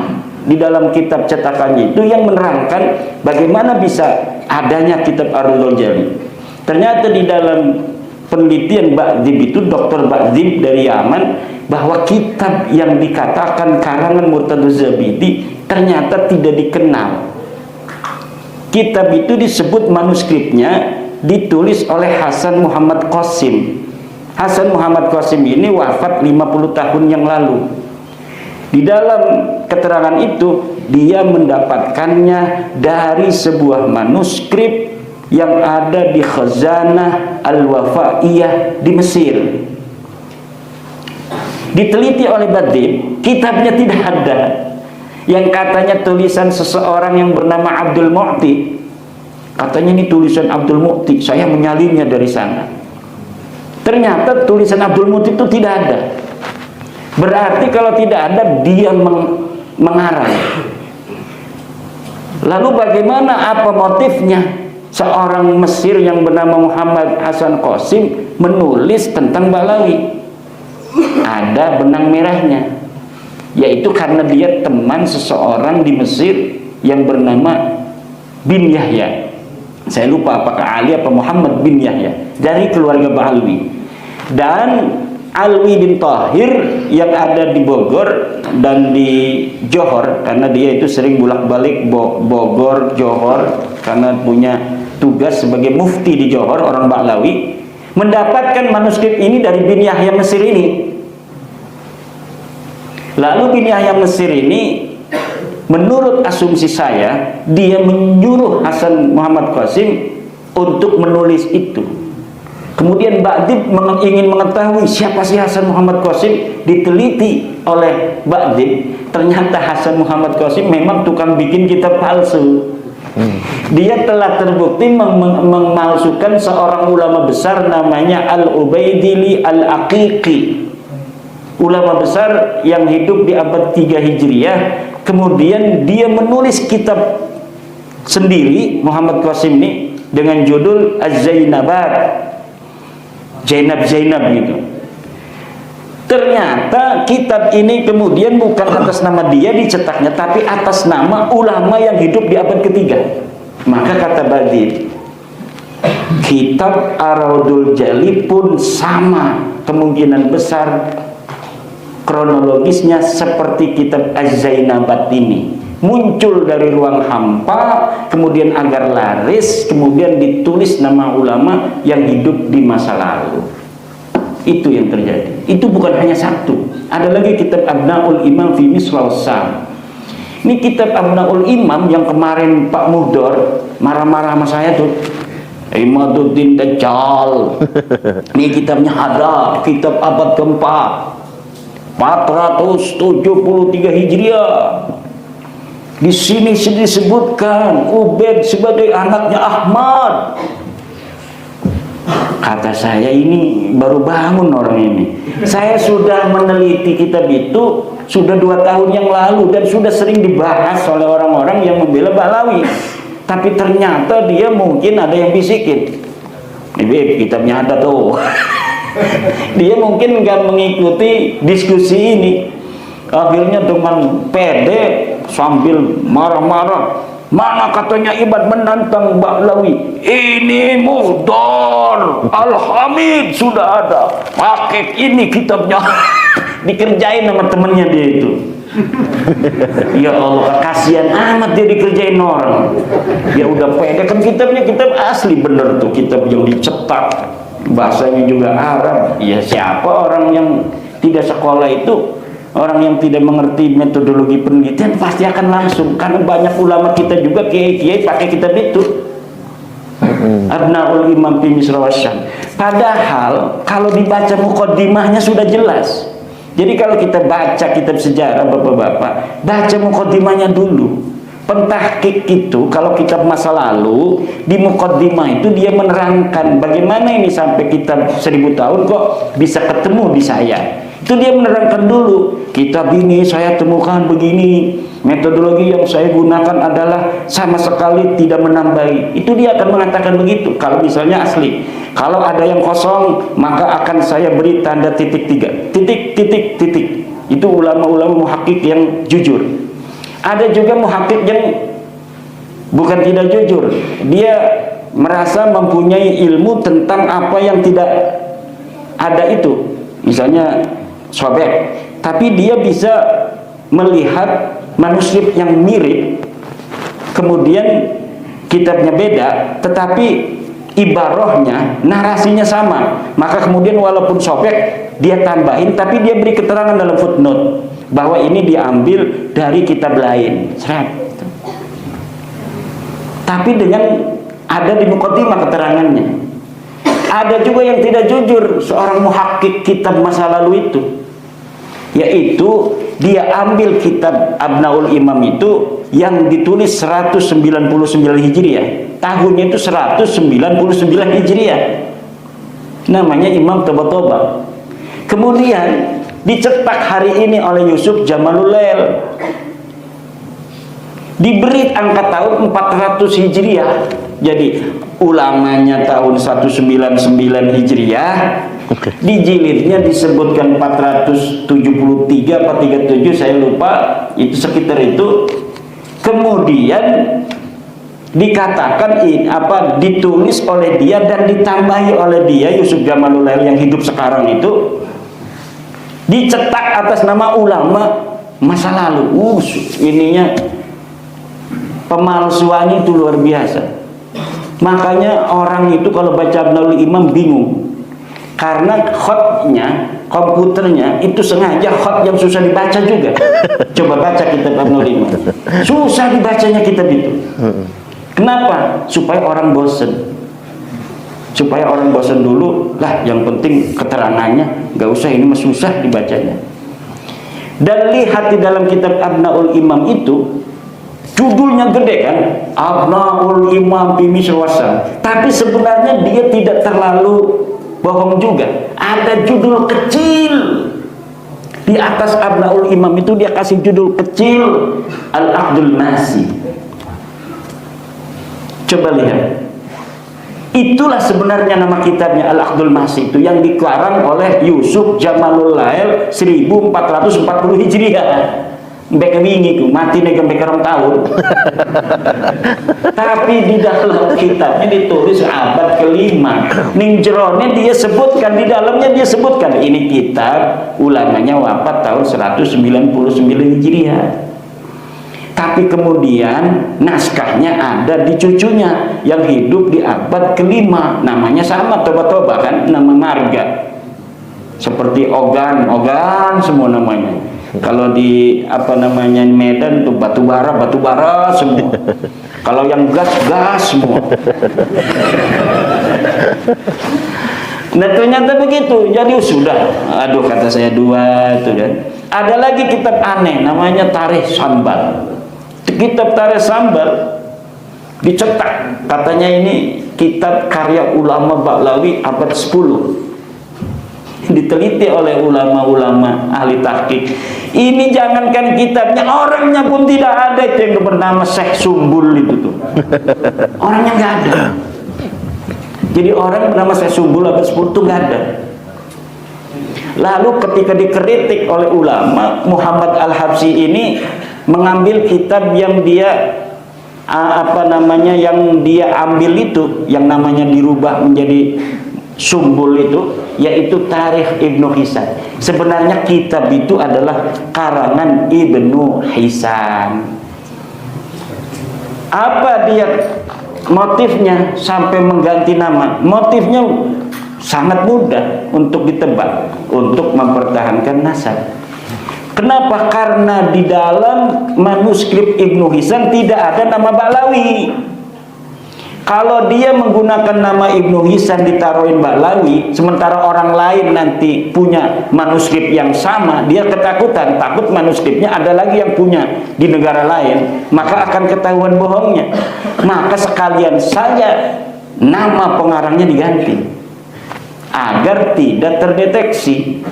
di dalam kitab cetakannya itu yang menerangkan bagaimana bisa adanya kitab Ar-Raudhul Jalil. Ternyata di dalam penelitian Ba'dzib itu, Dr. Ba'dzib dari Yaman, bahwa kitab yang dikatakan karangan Murtado Zabidi ternyata tidak dikenal. Kitab itu disebut manuskripnya ditulis oleh Hasan Muhammad Qasim. Hasan Muhammad Qasim ini wafat 50 tahun yang lalu. Di dalam keterangan itu dia mendapatkannya dari sebuah manuskrip yang ada di Khazanah Al-Wafaiyah di Mesir. Diteliti oleh Ba'dzib, kitabnya tidak ada. Yang katanya tulisan seseorang yang bernama Abdul Mu'ti. Katanya ini tulisan Abdul Mu'ti, saya menyalinnya dari sana. Ternyata tulisan Abdul Mu'ti itu tidak ada. Berarti kalau tidak ada, dia mengarang. Lalu bagaimana, apa motifnya seorang Mesir yang bernama Muhammad Hasan Qasim menulis tentang Ba'lawi? Ada benang merahnya, yaitu karena dia teman seseorang di Mesir yang bernama bin Yahya. Saya lupa apakah Ali atau Muhammad bin Yahya, dari keluarga Ba'alwi. Dan Alwi bin Tahir yang ada di Bogor dan di Johor, karena dia itu sering bolak-balik Bogor, Johor, karena punya tugas sebagai mufti di Johor, orang Ba'lawi, mendapatkan manuskrip ini dari bin Yahya Mesir ini. Lalu bin Yahya Mesir ini, menurut asumsi saya, dia menyuruh Hasan Muhammad Qasim untuk menulis itu. Kemudian Ba'dzib ingin mengetahui siapa sih Hasan Muhammad Qasim. Diteliti oleh Ba'dzib, ternyata Hasan Muhammad Qasim memang tukang bikin kitab palsu. Dia telah terbukti memalsukan seorang ulama besar namanya Al-Ubaidili Al-Aqiqi, ulama besar yang hidup di abad 3 Hijriah. Kemudian dia menulis kitab sendiri, Muhammad Qasim ini, dengan judul Az-Zainabat, Zainab gitu. Ternyata kitab ini kemudian bukan atas nama dia dicetaknya, tapi atas nama ulama yang hidup di abad ketiga. Maka kata Ba'dzib, kitab Ar-Raudhul Jalil pun sama, kemungkinan besar kronologisnya seperti kitab Az-Zainabat ini, muncul dari ruang hampa, kemudian agar laris, kemudian ditulis nama ulama yang hidup di masa lalu. Itu yang terjadi. Itu bukan hanya satu, ada lagi kitab Abnaul Imam fi Misr Sam. Ini kitab Abnaul Imam yang kemarin Pak Muhdor marah-marah sama saya tuh, Imaduddin Dajjal. Ini kitabnya ada, kitab abad keempat, 473 Hijriah. Di sini disebutkan Ubaid sebagai anaknya Ahmad. kata saya, ini baru bangun orang ini. Saya sudah meneliti kitab itu sudah 2 tahun yang lalu dan sudah sering dibahas oleh orang-orang yang membela Ba'lawi. Tapi ternyata dia mungkin ada yang bisikin, "Beb, kitabnya ada tuh." Dia mungkin nggak mengikuti diskusi ini. Akhirnya dengan pede sambil marah-marah, "Mana katanya Ibad menantang Ba'lawi? Ini Muhdar Al-Hamid sudah ada. Pakai ini kitabnya." Dikerjain sama temennya dia itu. Ya Allah, kasihan amat dia dikerjain orang. Ya udah pede, kan kitabnya kitab asli bener tuh, kitab yang dicetak, bahasanya juga Arab. Ya siapa orang yang tidak sekolah itu, orang yang tidak mengerti metodologi penelitian pasti akan langsung, karena banyak ulama kita juga kiai-kiai pakai kitab itu. Abnaul Imam fi Misra Wasyam. Padahal kalau dibaca muqaddimahnya sudah jelas. Jadi kalau kita baca kitab sejarah bapak-bapak, baca muqaddimahnya dulu. Pentahqiq itu kalau kitab masa lalu, di muqaddimah itu dia menerangkan bagaimana ini sampai kitab 1000 tahun kok bisa ketemu di saya. Itu dia menerangkan dulu, kitab ini saya temukan begini, metodologi yang saya gunakan adalah sama sekali tidak menambahi. Itu dia akan mengatakan begitu kalau misalnya asli. Kalau ada yang kosong, maka akan saya beri tanda titik 3, titik. Itu ulama-ulama muhakkik yang jujur. Ada juga muhakkik yang bukan tidak jujur, dia merasa mempunyai ilmu tentang apa yang tidak ada itu, misalnya sobek, tapi dia bisa melihat manuskrip yang mirip, kemudian kitabnya beda, tetapi ibarahnya, narasinya sama, maka kemudian walaupun sobek dia tambahin, tapi dia beri keterangan dalam footnote bahwa ini diambil dari kitab lain, tapi dengan ada di muqaddimah keterangannya. Ada juga yang tidak jujur, seorang muhakkik kitab masa lalu itu, yaitu dia ambil kitab Abnaul Imam itu yang ditulis 199 Hijriah, tahunnya itu 199 Hijriah, namanya Imam Toba-Toba. Kemudian dicetak hari ini oleh Yusuf Jamalul Lail, diberi angka tahun 400 Hijriah. Jadi ulamanya tahun 199 Hijriah, di jilidnya disebutkan 473 atau 37, saya lupa, itu sekitar itu. Kemudian dikatakan ditulis oleh dia dan ditambahi oleh dia, Yusuf Jamalul Lail yang hidup sekarang itu, dicetak atas nama ulama masa lalu. Ininya pemalsuannya itu luar biasa. Makanya orang itu kalau baca Abnaul Imam bingung, karena khotnya, komputernya itu sengaja khot yang susah dibaca juga. Coba baca kitab Abnaul Imam, susah dibacanya kitab itu. Kenapa? Supaya orang bosen. Supaya orang bosen dulu lah, yang penting keterangannya, nggak usah ini mah susah dibacanya. Dan lihat di dalam kitab Abnaul Imam itu, judulnya gede kan, Abnaul Imam fi Misra Wasyam. Tapi sebenarnya dia tidak terlalu bohong juga. Ada judul kecil di atas Abnaul Imam itu, dia kasih judul kecil Al-Aqdul Masi. Coba lihat. Itulah sebenarnya nama kitabnya Al-Aqdul Masi itu, yang dikarang oleh Yusuf Jamalul Lail 1440 Hijriah. Mbek wingi ku mati nek mbek rong tahun. Tapi di dalam kitabnya ditulis abad ke-5. Ning jerone dia sebutkan, di dalamnya dia sebutkan ini kitab ulamanya wafat tahun 199 Hijriah. Tapi kemudian naskahnya ada di cucunya yang hidup di abad ke-5, namanya sama Toba-Toba kan, nama marga. Seperti Ogan semua namanya. Kalau di Medan tuh batu bara semua. Kalau yang gas semua. Nah ternyata begitu. Jadi sudah, aduh kata saya dua itu kan. Ada lagi kitab aneh namanya Tarikh Sambal. Kitab Tarikh Sambal dicetak, katanya ini kitab karya ulama Ba'lawi abad 10, diteliti oleh ulama-ulama ahli tahqiq. Ini jangankan kitabnya, orangnya pun tidak ada. Itu yang bernama Syekh Sumbul itu tuh, orangnya nggak ada. Jadi orang bernama Syekh Sumbul abad 10 itu nggak ada. Lalu ketika dikritik oleh ulama, Muhammad Al-Habsyi ini mengambil kitab yang dia yang dia ambil itu, yang namanya dirubah menjadi Sumbul itu, yaitu Tarikh Ibnu Hisan. Sebenarnya kitab itu adalah karangan Ibnu Hisan. Apa dia motifnya sampai mengganti nama? Motifnya sangat mudah untuk ditebak, untuk mempertahankan nasab. Kenapa? Karena di dalam manuskrip Ibnu Hisan tidak ada nama Ba'lawi. Kalau dia menggunakan nama Ibnu Hisan ditaruhin Ba'lawi, sementara orang lain nanti punya manuskrip yang sama, dia ketakutan, takut manuskripnya ada lagi yang punya di negara lain, maka akan ketahuan bohongnya. Maka sekalian saja nama pengarangnya diganti agar tidak terdeteksi.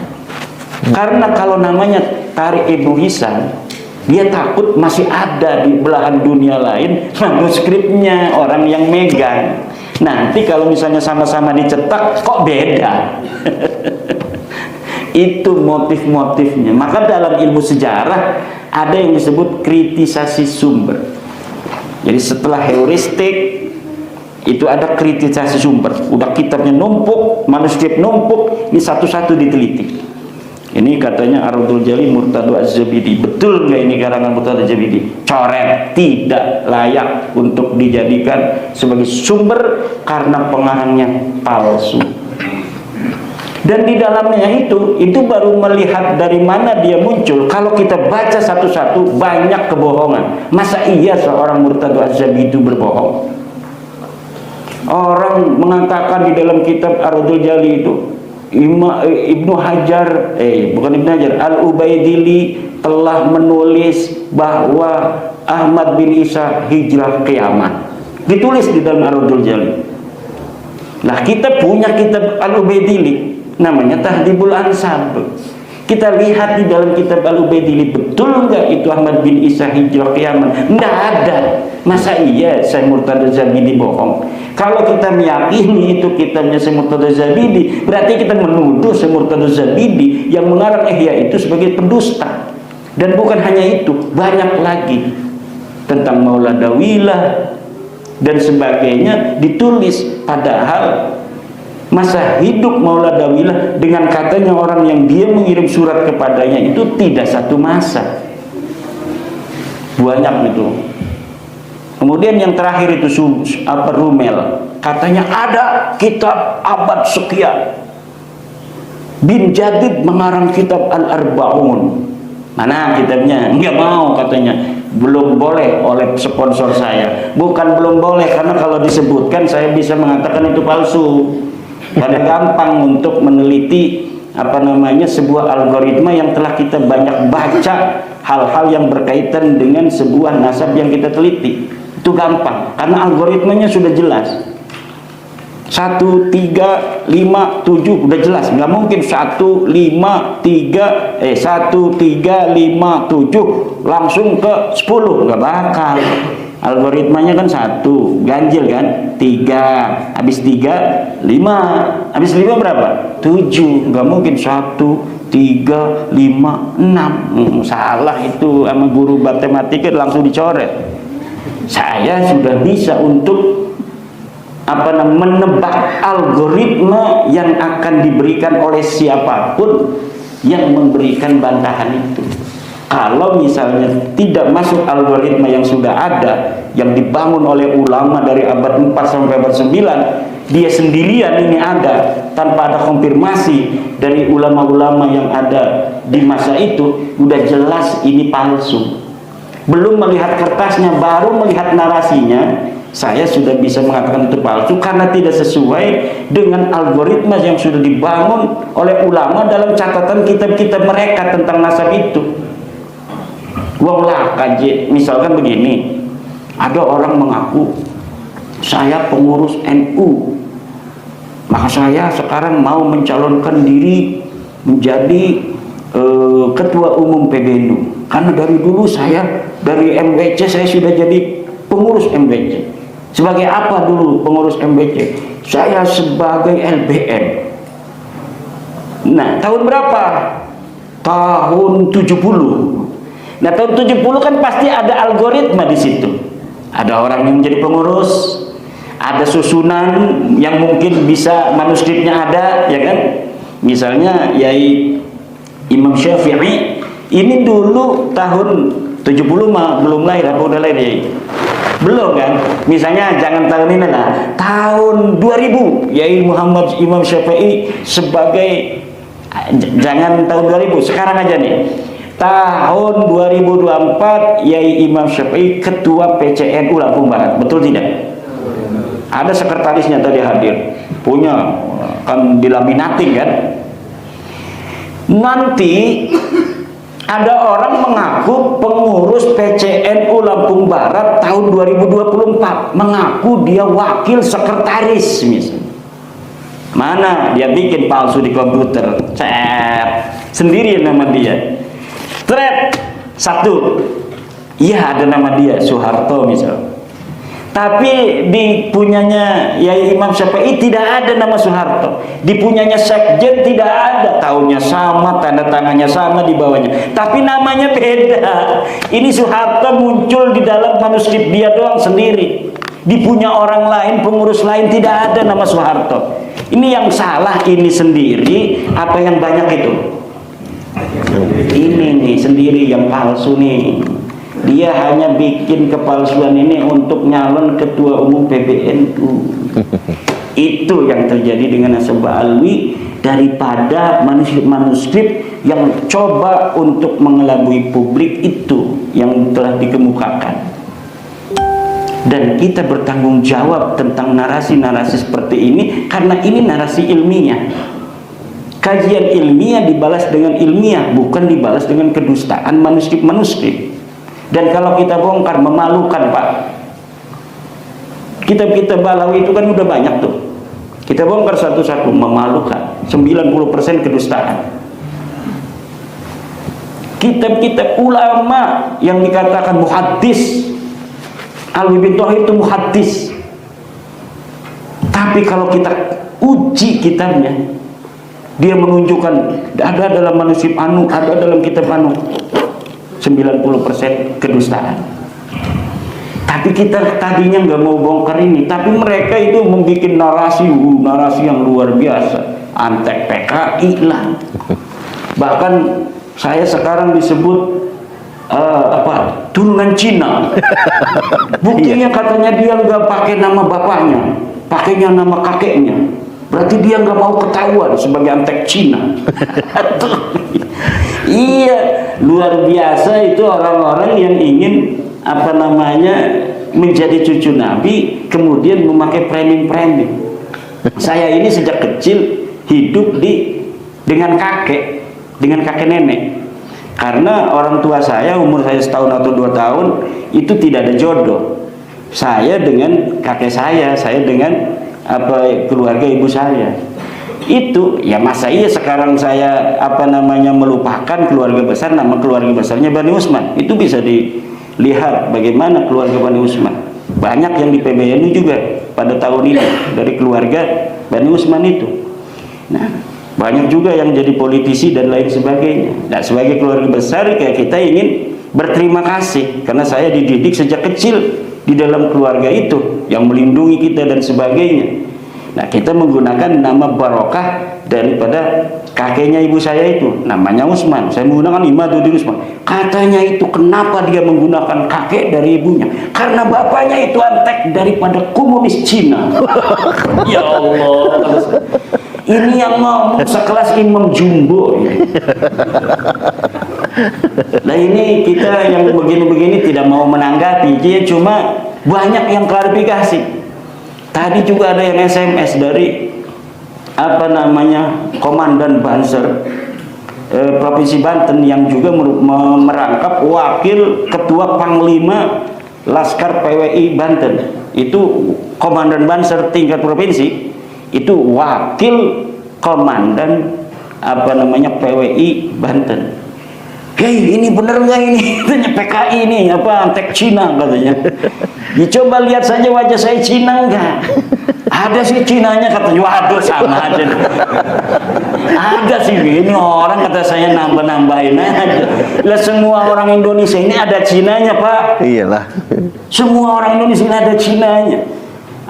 Karena kalau namanya Tarikh Ibnu Hisan, dia takut masih ada di belahan dunia lain manuskripnya orang yang megang. Nanti kalau misalnya sama-sama dicetak kok beda. Itu motif-motifnya. Maka dalam ilmu sejarah ada yang disebut kritisasi sumber. Jadi setelah heuristik itu ada kritisasi sumber. Udah kitabnya numpuk, manuskrip numpuk, ini satu-satu diteliti. Ini katanya Ar-Raddul Jali Murtado Az-Zabidi. Betul nggak ini karangan Murtado Az-Zabidi? Coret, tidak layak untuk dijadikan sebagai sumber karena pengarangnya palsu. Dan di dalamnya itu baru melihat dari mana dia muncul. Kalau kita baca satu-satu banyak kebohongan. Masa iya seorang Murtado Az-Zabidi itu berbohong? Orang mengatakan di dalam kitab Ar-Raddul Jali itu, Ibnu Hajar, bukan Ibnu Hajar, Al-Ubaidili telah menulis bahwa Ahmad bin Isa hijrah kiamat. Ditulis di dalam Ar-Raddul Jali. Nah, kita punya kitab Al-Ubaidili namanya Tahdhibul Ansab. Kita lihat di dalam kitab Al-Ubaidili, betul nggak itu Ahmad bin Isa hijrah kiamat? Nggak ada. Masa iya Syekh Murtado Az-Zabidi bohong? Kalau kita meyakini itu kitabnya Syekh Murtado Az-Zabidi, berarti kita menuduh Syekh Murtado Az-Zabidi yang mengarang Ihya itu sebagai pendusta. Dan bukan hanya itu, banyak lagi tentang Mauladawilah dan sebagainya ditulis, padahal masa hidup Mauladawilah dengan katanya orang yang dia mengirim surat kepadanya itu tidak satu masa. Banyak itu. Kemudian yang terakhir itu Rumel, katanya ada kitab abad sekian, Bin Jadid mengarang kitab Al-Arba'un. Mana kitabnya? Enggak mau katanya, belum boleh oleh sponsor saya. Bukan belum boleh, karena kalau disebutkan saya bisa mengatakan itu palsu. Karena gampang untuk meneliti sebuah algoritma yang telah kita banyak baca, hal-hal yang berkaitan dengan sebuah nasab yang kita teliti. Itu gampang karena algoritmanya sudah jelas. 1, 3, 5, 7 udah jelas. Nggak mungkin 1, 5, 3 langsung ke 10, nggak bakal. Algoritmanya kan 1 ganjil kan, 3 habis 3 5 habis 5 berapa? 7. nggak mungkin 1, 3, 5, 6. Salah itu sama guru matematika, langsung dicoret. Saya sudah bisa untuk menebak algoritma yang akan diberikan oleh siapapun yang memberikan bantahan itu. Kalau misalnya tidak masuk algoritma yang sudah ada, yang dibangun oleh ulama dari abad 4 sampai abad 9, dia sendirian ini ada tanpa ada konfirmasi dari ulama-ulama yang ada di masa itu, udah jelas ini palsu. Belum melihat kertasnya, baru melihat narasinya, saya sudah bisa mengatakan itu palsu karena tidak sesuai dengan algoritma yang sudah dibangun oleh ulama dalam catatan kitab-kitab mereka tentang nasab itu. Wong lah kaji, misalkan begini, ada orang mengaku saya pengurus NU, maka saya sekarang mau mencalonkan diri menjadi ketua umum PBNU, karena dari dulu saya dari MWC saya sudah jadi pengurus MWC. Sebagai apa dulu pengurus MWC? Saya sebagai LBM. Nah, tahun berapa? Tahun 70. Nah, tahun 70 kan pasti ada algoritma di situ. Ada orang yang menjadi pengurus, ada susunan yang mungkin bisa manuskripnya ada, ya kan? Misalnya Yai Imam Syafi'i ini dulu tahun 70 mah belum lahir, apa udah lahir Yai? Belum kan? Misalnya jangan tahun ini lah, tahun 2000 Yai Muhammad Imam Syafi'i sebagai, jangan tahun 2000, sekarang aja nih, tahun 2024 Yai Imam Syafi'i ketua PCNU Lampung Barat, betul tidak? Ada sekretarisnya tadi hadir, punya kan dilaminating kan. Nanti ada orang mengaku pengurus PCNU Lampung Barat tahun 2024, mengaku dia wakil sekretaris misalnya. Mana dia bikin palsu di komputer, sendiri nama dia. Thread satu, iya ada nama dia Soeharto misal. Tapi di punyanya Yai Imam Syafi'i tidak ada nama Soeharto. Di punyanya Sekjen tidak ada. Tahunnya sama, tanda tangannya sama di bawahnya. Tapi namanya beda. Ini Soeharto muncul di dalam manuskrip dia doang sendiri. Di punya orang lain, pengurus lain tidak ada nama Soeharto. Ini yang salah ini sendiri, apa yang banyak itu? Ini nih sendiri yang palsu nih. Dia hanya bikin kepalsuan ini untuk nyalon ketua umum PBNU. Itu yang terjadi dengan Nasabah Alwi, daripada manuskrip-manuskrip yang coba untuk mengelabui publik itu yang telah dikemukakan. Dan kita bertanggung jawab tentang narasi-narasi seperti ini, karena ini narasi ilmiah. Kajian ilmiah dibalas dengan ilmiah, bukan dibalas dengan kedustaan manuskrip-manuskrip. Dan kalau kita bongkar, memalukan Pak. Kitab-kitab Balawi itu kan udah banyak tuh. Kita bongkar satu-satu, memalukan. 90% kedustaan. Kitab-kitab ulama yang dikatakan muhaddis, Alwi bin Tauhid itu muhaddis. Tapi kalau kita uji kitabnya, dia menunjukkan ada dalam manuskrip anu, ada dalam kitab anu. 90% kedustaan. Tapi kita tadinya nggak mau bongkar ini, tapi mereka itu membuat narasi yang luar biasa, antek PKI lah. Bahkan saya sekarang disebut turunan Cina. Buktinya katanya dia nggak pakai nama bapaknya, pakainya nama kakeknya. Berarti dia nggak mau ketahuan sebagai antek Cina. Iya, luar biasa itu orang-orang yang ingin menjadi cucu Nabi, kemudian memakai framing. Saya ini sejak kecil hidup dengan kakek nenek. Karena orang tua saya, umur saya setahun atau 2 tahun, itu tidak ada jodoh. Saya dengan kakek saya dengan keluarga ibu saya. Itu ya masa iya sekarang saya melupakan keluarga besar, nama keluarga besarnya Bani Usman. Itu bisa dilihat bagaimana keluarga Bani Usman. Banyak yang di PBNU juga pada tahun ini dari keluarga Bani Usman itu. Nah, banyak juga yang jadi politisi dan lain sebagainya. Nah, sebagai keluarga besar kayak kita ingin berterima kasih karena saya dididik sejak kecil di dalam keluarga itu yang melindungi kita dan sebagainya. Nah, kita menggunakan nama barokah daripada kakeknya ibu saya itu, namanya Usman. Saya menggunakan Imaduddin Usman. Katanya itu kenapa dia menggunakan kakek dari ibunya? Karena bapaknya itu antek daripada komunis Cina. Ya Allah. Ini yang ngomong sekelas Imam Jumbo. Nah, ini kita yang begini-begini tidak mau menanggapi, dia cuma banyak yang klarifikasi. Tadi juga ada yang SMS dari Komandan Banser Provinsi Banten yang juga merangkap wakil ketua Panglima Laskar PWI Banten. itu komandan Banser tingkat provinsi, itu wakil komandan PWI Banten. Hei, ini bener nggak ini? Tanya PKI ini antek Cina katanya. Dicoba lihat saja wajah saya Cina enggak? Ada sih Cinanya katanya. Waduh, sama aja. Ada sih ini orang kata saya nambah-nambahin aja. Lah semua orang Indonesia ini ada Cinanya, Pak. Iyalah. Semua orang Indonesia ini ada Cinanya.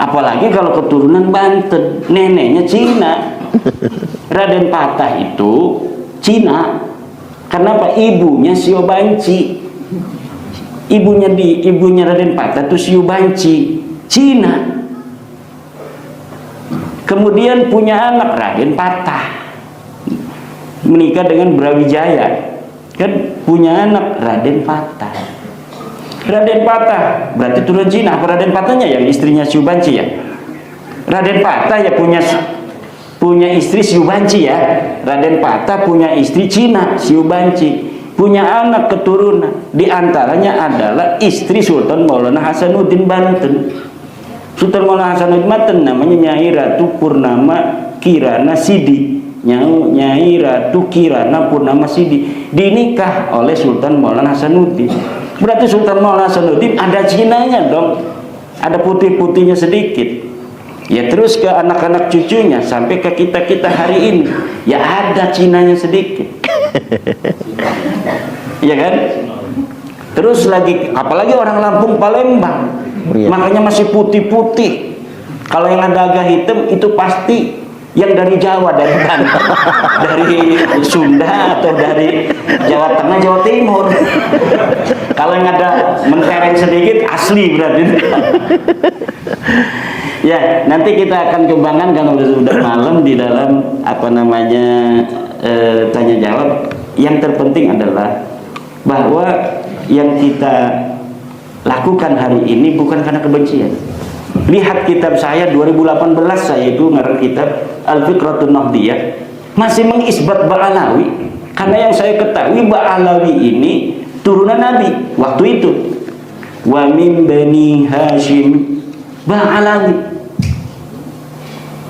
Apalagi kalau keturunan Banten, neneknya Cina. Raden Patah itu Cina. Kenapa? Ibunya Sio Banci. Ibunya Raden Patah itu Sio Banci, Cina. Kemudian punya anak Raden Patah, menikah dengan Brawijaya, kan punya anak Raden Patah. Raden Patah berarti turun Cina. Apa Raden Patahnya yang istrinya Sio Banci ya? Raden Patah ya punya istri Sio Banci ya. Raden Patah punya istri Cina, Sio Banci, punya anak keturunan. Di antaranya adalah istri Sultan Maulana Hasanuddin Banten. Sultan Maulana Hasanuddin Banten namanya Nyai Ratu Purnama Kirana Sidi. Nyai Ratu Kirana Purnama Sidi dinikah oleh Sultan Maulana Hasanuddin. Berarti Sultan Maulana Hasanuddin ada Cinanya dong, ada putih-putihnya sedikit. Ya terus ke anak-anak cucunya sampai ke kita hari ini, ya ada Cinanya sedikit. Ya kan? Terus lagi, apalagi orang Lampung Palembang, makanya masih putih-putih. Kalau yang ada agak hitam itu pasti yang dari Jawa, dari Banten, dari Sunda atau dari Jawa Tengah, Jawa Timur. Kalau yang ada mentereng sedikit asli berarti. Ya, nanti kita akan kembangkan kalau sudah malam di dalam tanya jawab. Yang terpenting adalah bahwa yang kita lakukan hari ini bukan karena kebencian. Lihat kitab saya 2018, saya itu ngarang kitab Al-Fiqratun Nahdiyah, masih mengisbat Ba'alawi. Karena yang saya ketahui Ba'alawi ini turunan Nabi waktu itu. Wa min Bani Hashim Ba'alawi.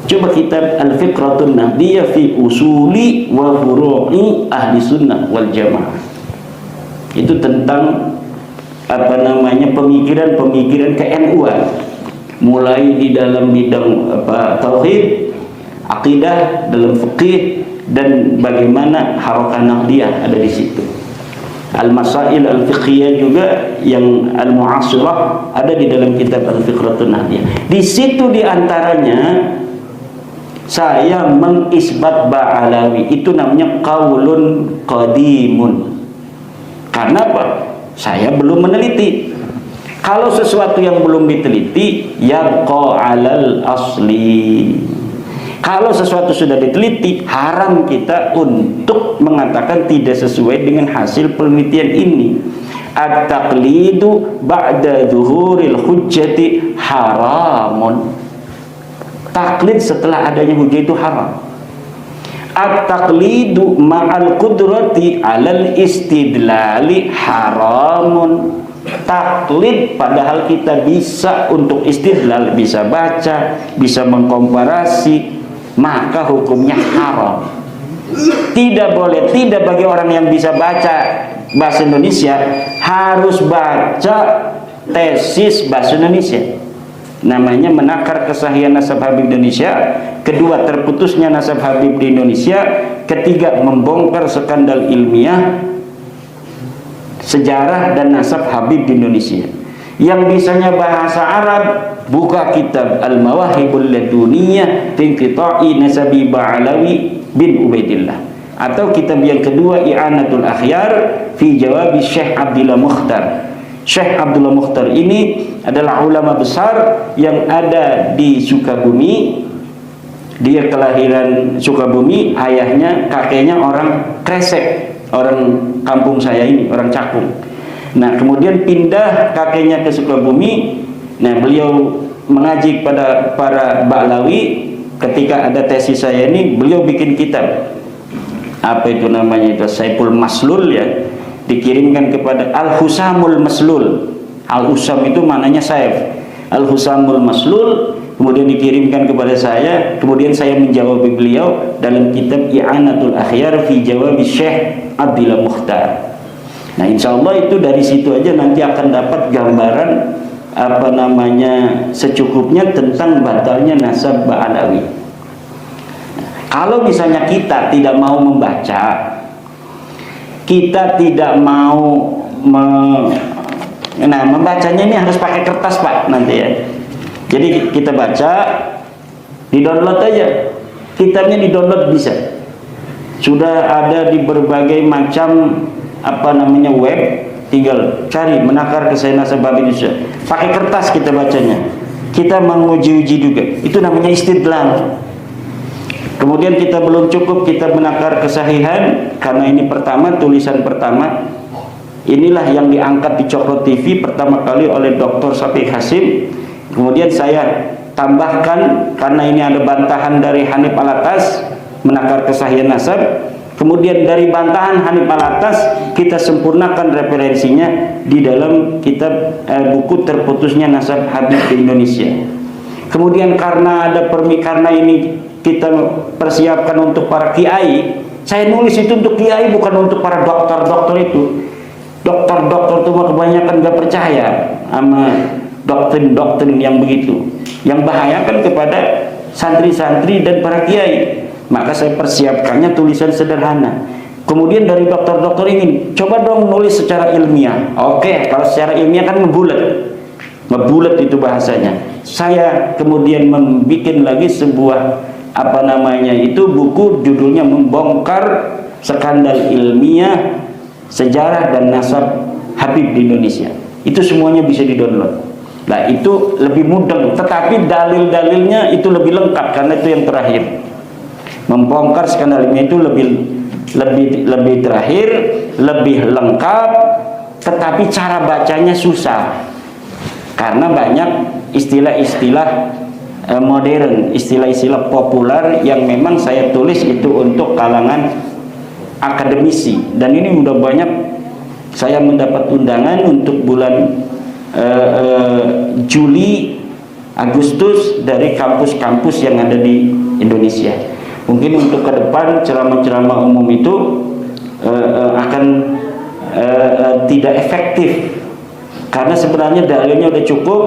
Coba kitab Al-Fiqratun Nahdiyah fi usuli wa furu'i ahli sunnah wal jamaah. Itu tentang pemikiran-pemikiran ke-NU-an, mulai di dalam bidang tauhid, akidah, dalam fikih, dan bagaimana harakah Nahdiyah ada di situ. Al-Masail Al-Fiqhiyah juga yang Al-Mu'asirah ada di dalam kitab Al-Fiqratun Nahdiyah. Di situ diantaranya saya mengisbat Ba'alawi, itu namanya qaulun qadimun. Karena apa? Saya belum meneliti. Kalau sesuatu yang belum diteliti, yabqa 'alal asli. Kalau sesuatu sudah diteliti, haram kita untuk mengatakan tidak sesuai dengan hasil penelitian ini. At-taqlidu ba'da zuhuril hujjati haramun. Taklid setelah adanya hujah itu haram. At-taqlidu ma'al qudrati 'alal istidlali haramun. Taklid padahal kita bisa untuk istidlal, bisa baca, bisa mengkomparasi, maka hukumnya haram. Tidak boleh, tidak bagi orang yang bisa baca bahasa Indonesia harus baca tesis bahasa Indonesia. Namanya menakar kesahihan nasab Habib Indonesia, kedua terputusnya nasab Habib di Indonesia, ketiga membongkar skandal ilmiah sejarah dan nasab Habib di Indonesia. Yang bisanya bahasa Arab, buka kitab Al-Mawahibul Laduniyah fi Inqita'i Nasabi Ba'alawi bin Ubaidillah, atau kitab yang kedua I'anatul Akhyar fi Jawabi Syekh Abdullah Mukhtar. Syekh Abdullah Mukhtar ini adalah ulama besar yang ada di Sukabumi. Dia kelahiran Sukabumi, ayahnya, kakeknya orang Kresek, orang kampung saya ini, orang Cakung. Nah, kemudian pindah kakeknya ke Sukabumi. Nah, beliau mengaji pada para Ba'alawi. Ketika ada tesis saya ini, beliau bikin kitab. Apa itu namanya? Itu Saiful Maslul ya. Dikirimkan kepada Al-Husamul Maslul. Al-Husam itu maknanya Saif. Al-Husamul Maslul, kemudian dikirimkan kepada saya, kemudian saya menjawab beliau dalam kitab I'anatul Akhyar fi Jawab Syekh Abdillah Mukhtar. Nah, insya Allah itu dari situ aja nanti akan dapat gambaran apa namanya secukupnya tentang batalnya nasab Ba'alawi. Kalau misalnya kita tidak mau membaca, kita tidak mau membacanya ini harus pakai kertas Pak nanti ya. Jadi kita baca, di download aja, kitabnya di download bisa. Sudah ada di berbagai macam apa namanya web, tinggal cari menakar kesahihan nasab bab Indonesia. Pakai kertas kita bacanya. Kita menguji-uji juga. Itu namanya istidlal. Kemudian kita belum cukup kita menakar kesahihan karena ini pertama, tulisan pertama. Inilah yang diangkat di Cokro TV pertama kali oleh Dr. Safiq Hasim. Kemudian saya tambahkan karena ini ada bantahan dari Hanif Alatas menakar kesahihan nasab. Kemudian dari bantahan Hanif Alatas kita sempurnakan referensinya di dalam kitab buku terputusnya nasab Habib di Indonesia. Kemudian karena ada karena ini kita persiapkan untuk para kiai, saya nulis itu untuk kiai bukan untuk para dokter-dokter itu. Dokter-dokter itu kebanyakan gak percaya sama doktrin-doktrin yang begitu, yang bahayakan kepada santri-santri dan para kiai. Maka saya persiapkannya tulisan sederhana. Kemudian dari dokter-dokter ini, coba dong nulis secara ilmiah. Oke, kalau secara ilmiah kan ngebulet itu bahasanya. Saya kemudian membuat lagi sebuah apa namanya itu buku, judulnya Membongkar Skandal Ilmiah Sejarah dan Nasab Habib di Indonesia. Itu semuanya bisa di-download. Nah, itu lebih mudah, tetapi dalil-dalilnya itu lebih lengkap karena itu yang terakhir. Membongkar skandal ilmiah itu lebih terakhir, lebih lengkap, tetapi cara bacanya susah. Karena banyak istilah-istilah modern, istilah-istilah populer yang memang saya tulis itu untuk kalangan akademisi, dan ini udah banyak saya mendapat undangan untuk bulan Juli Agustus dari kampus-kampus yang ada di Indonesia. Mungkin untuk ke depan ceramah-ceramah umum itu akan tidak efektif karena sebenarnya dalilnya udah cukup,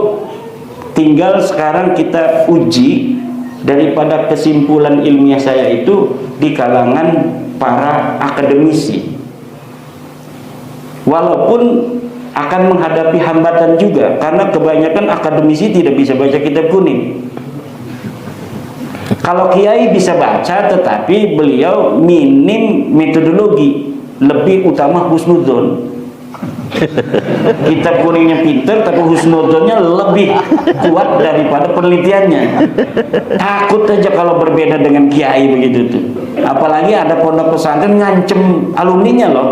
tinggal sekarang kita uji daripada kesimpulan ilmiah saya itu di kalangan para akademisi, walaupun akan menghadapi hambatan juga karena kebanyakan akademisi tidak bisa baca kitab kuning. Kalau kiai bisa baca, tetapi beliau minim metodologi, lebih utama husnudzon. Kitab kuningnya pinter, tapi husnudzonnya lebih kuat daripada penelitiannya. Takut aja kalau berbeda dengan kiai begitu tuh. Apalagi ada pondok pesantren ngancem alumninya loh.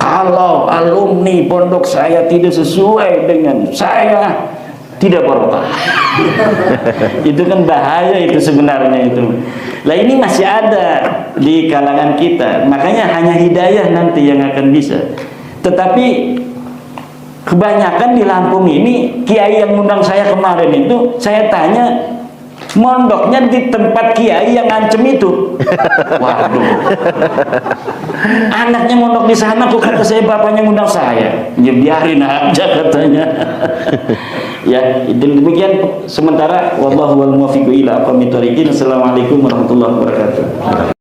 Kalau alumni pondok saya tidak sesuai dengan saya, tidak barokah. Itu kan bahaya itu sebenarnya itu. Lah ini masih ada di kalangan kita. Makanya hanya hidayah nanti yang akan bisa. Tetapi kebanyakan di Lampung ini, kiai yang undang saya kemarin itu, saya tanya, mondoknya di tempat kiai yang ngancem itu. Waduh, anaknya mondok di sana, kok kata saya bapaknya ngundang saya. Ya biarin aja katanya. Ya, demikian sementara. Wallahu wal muwaffiq ila aqwamit thoriqin. Assalamualaikum warahmatullahi wabarakatuh.